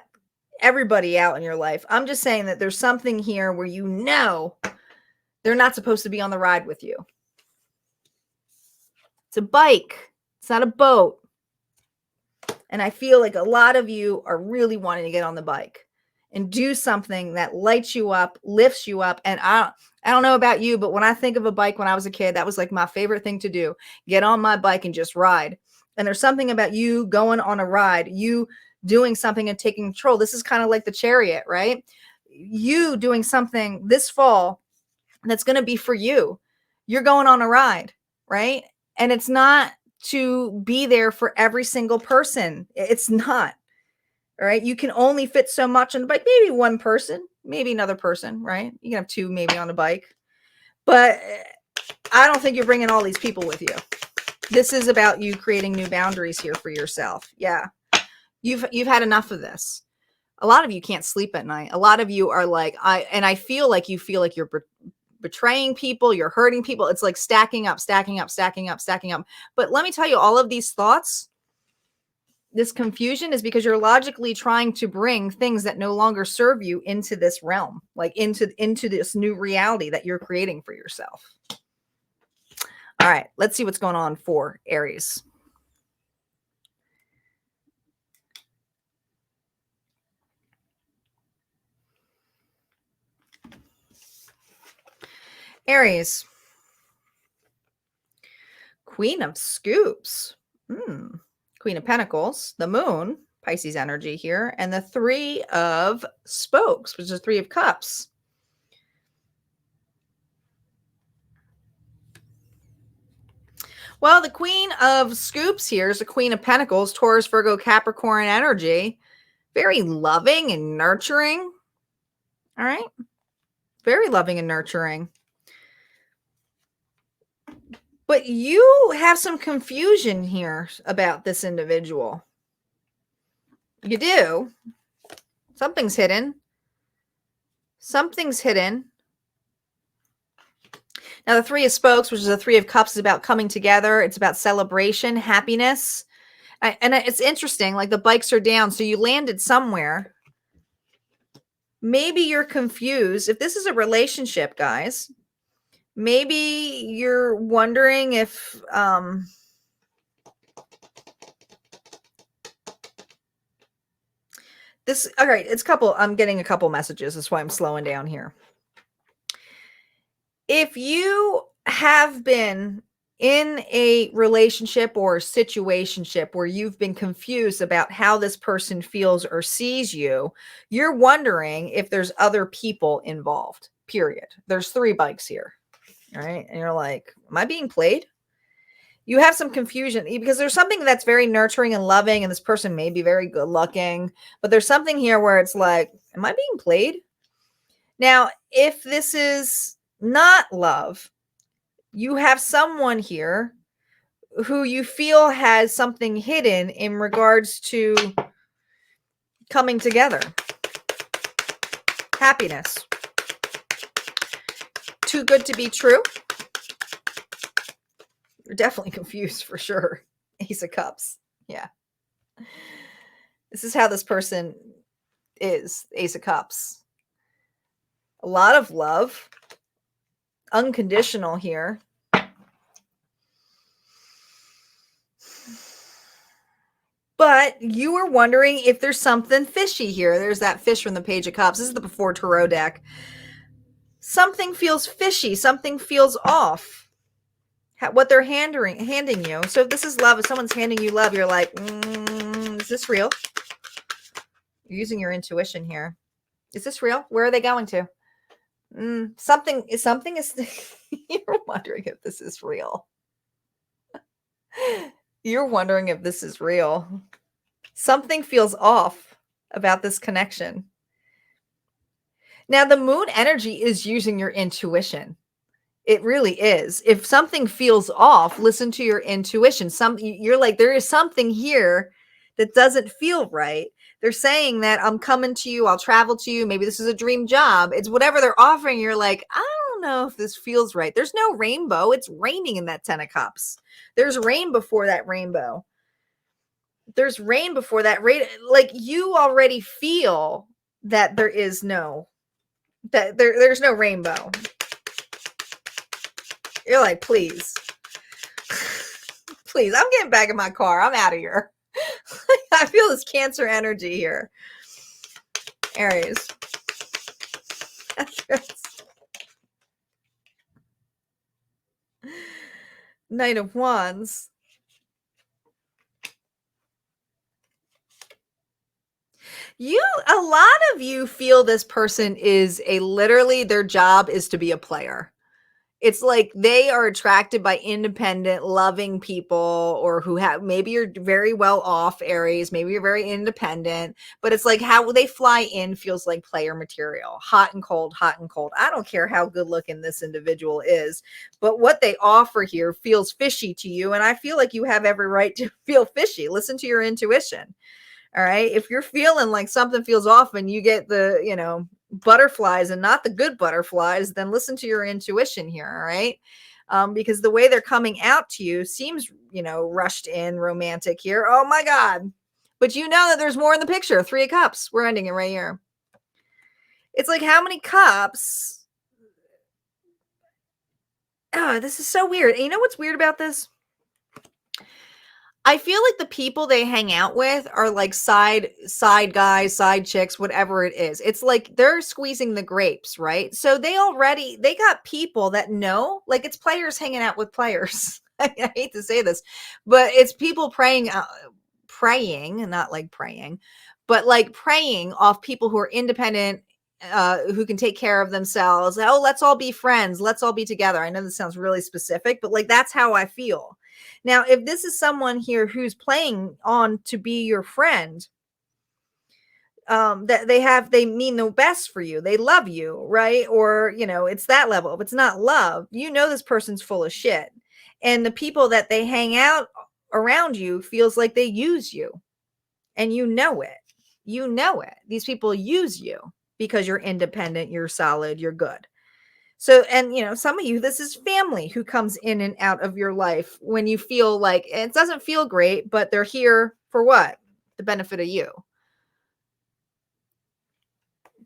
everybody out in your life. I'm just saying that there's something here where you know they're not supposed to be on the ride with you. It's a bike. It's not a boat. And I feel like a lot of you are really wanting to get on the bike and do something that lights you up, lifts you up. And I don't know about you, but when I think of a bike when I was a kid, that was like my favorite thing to do. Get on my bike and just ride. And there's something about you going on a ride, you doing something and taking control. This is kind of like the Chariot, right? You doing something this fall that's going to be for you. You're going on a ride, right? And it's not to be there for every single person. It's not. All right. You can only fit so much on the bike. Maybe one person, maybe another person, right? You can have two maybe on the bike. But I don't think you're bringing all these people with you. This is about you creating new boundaries here for yourself. Yeah. You've had enough of this. A lot of you can't sleep at night. A lot of you are like, I feel like you're betraying people, you're hurting people. It's like stacking up. But let me tell you, all of these thoughts, this confusion is because you're logically trying to bring things that no longer serve you into this realm, like into this new reality that you're creating for yourself. All right, let's see what's going on for Aries. Aries. Queen of Scoops. Queen of Pentacles. The Moon. Pisces energy here. And the Three of Spokes, which is Three of Cups. Well, the Queen of Scoops here is the Queen of Pentacles. Taurus, Virgo, Capricorn energy. Very loving and nurturing. All right. Very loving and nurturing. But you have some confusion here about this individual. You do. Something's hidden. Something's hidden. Now, the Three of Spokes, which is the Three of Cups, is about coming together. It's about celebration, happiness. And it's interesting, like the bikes are down, so you landed somewhere. Maybe you're confused. If this is a relationship, guys, maybe you're wondering if this, all right, I'm getting a couple messages. That's why I'm slowing down here. If you have been in a relationship or situationship where you've been confused about how this person feels or sees you, you're wondering if there's other people involved, period. There's 3 bikes here. All right. And you're like, am I being played? You have some confusion because there's something that's very nurturing and loving, and this person may be very good looking, but there's something here where it's like, am I being played? Now, if this is not love, you have someone here who you feel has something hidden in regards to coming together. Happiness. Too good to be true. You're definitely confused for sure. Ace of Cups. Yeah. This is how this person is. Ace of Cups. A lot of love. Unconditional here. But you were wondering if there's something fishy here. There's that fish from the Page of Cups. This is the Before Tarot deck. Something feels fishy. Something feels off. What they're handing you. So if this is love, if someone's handing you love, you're like, is this real? You're using your intuition here. Is this real? Where are they going to? Something is, you're wondering if this is real. You're wondering if this is real. Something feels off about this connection. Now, the moon energy is using your intuition. It really is. If something feels off, listen to your intuition. You're like, there is something here that doesn't feel right. They're saying that I'm coming to you, I'll travel to you. Maybe this is a dream job. It's whatever they're offering. You're like, I don't know if this feels right. There's no rainbow. It's raining in that 10 of Cups. There's rain before that rainbow. There's rain before that rain. Like, you already feel that there's no rainbow. You're like, please, please, I'm getting back in my car. I'm out of here. I feel this Cancer energy here. Aries. Knight of Wands. A lot of you feel this person is literally their job is to be a player. It's like they are attracted by independent, loving people, or who have, maybe you're very well off, Aries, maybe you're very independent, but it's like how they fly in feels like player material, hot and cold, hot and cold. I don't care how good looking this individual is, but what they offer here feels fishy to you. And I feel like you have every right to feel fishy. Listen to your intuition. All right. If you're feeling like something feels off and you get the, butterflies and not the good butterflies, then listen to your intuition here. All right. Because the way they're coming out to you seems, rushed in, romantic here. Oh my God. But you know that there's more in the picture. 3 of Cups. We're ending it right here. It's like, how many cups? Oh, this is so weird. And you know what's weird about this? I feel like the people they hang out with are like side guys, side chicks, whatever it is. It's like they're squeezing the grapes, right? So they got people that know, like it's players hanging out with players. I hate to say this, but it's people praying, not like praying, but like preying off people who are independent, who can take care of themselves. Oh, let's all be friends. Let's all be together. I know this sounds really specific, but like that's how I feel. Now, if this is someone here who's playing on to be your friend, that they mean the best for you. They love you, right? Or, it's that level. If it's not love, this person's full of shit. And the people that they hang out around you feels like they use you. And you know it. You know it. These people use you because you're independent, you're solid, you're good. So, and some of you, this is family who comes in and out of your life when you feel like it doesn't feel great, but they're here for what? The benefit of you.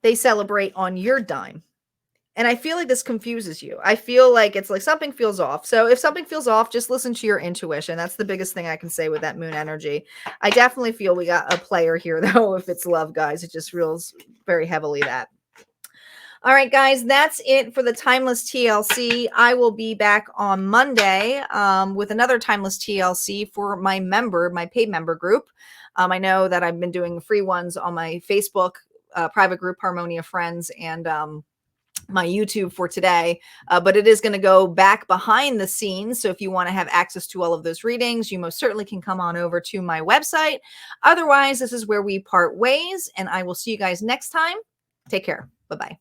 They celebrate on your dime. And I feel like this confuses you. I feel like it's like something feels off. So if something feels off, just listen to your intuition. That's the biggest thing I can say with that moon energy. I definitely feel we got a player here, though. If it's love, guys, it just feels very heavily that. All right, guys, that's it for the Timeless TLC. I will be back on Monday with another Timeless TLC for my paid member group. I know that I've been doing free ones on my Facebook private group, Harmonia Friends, and my YouTube for today, but it is going to go back behind the scenes. So if you want to have access to all of those readings, you most certainly can come on over to my website. Otherwise, this is where we part ways, and I will see you guys next time. Take care. Bye-bye.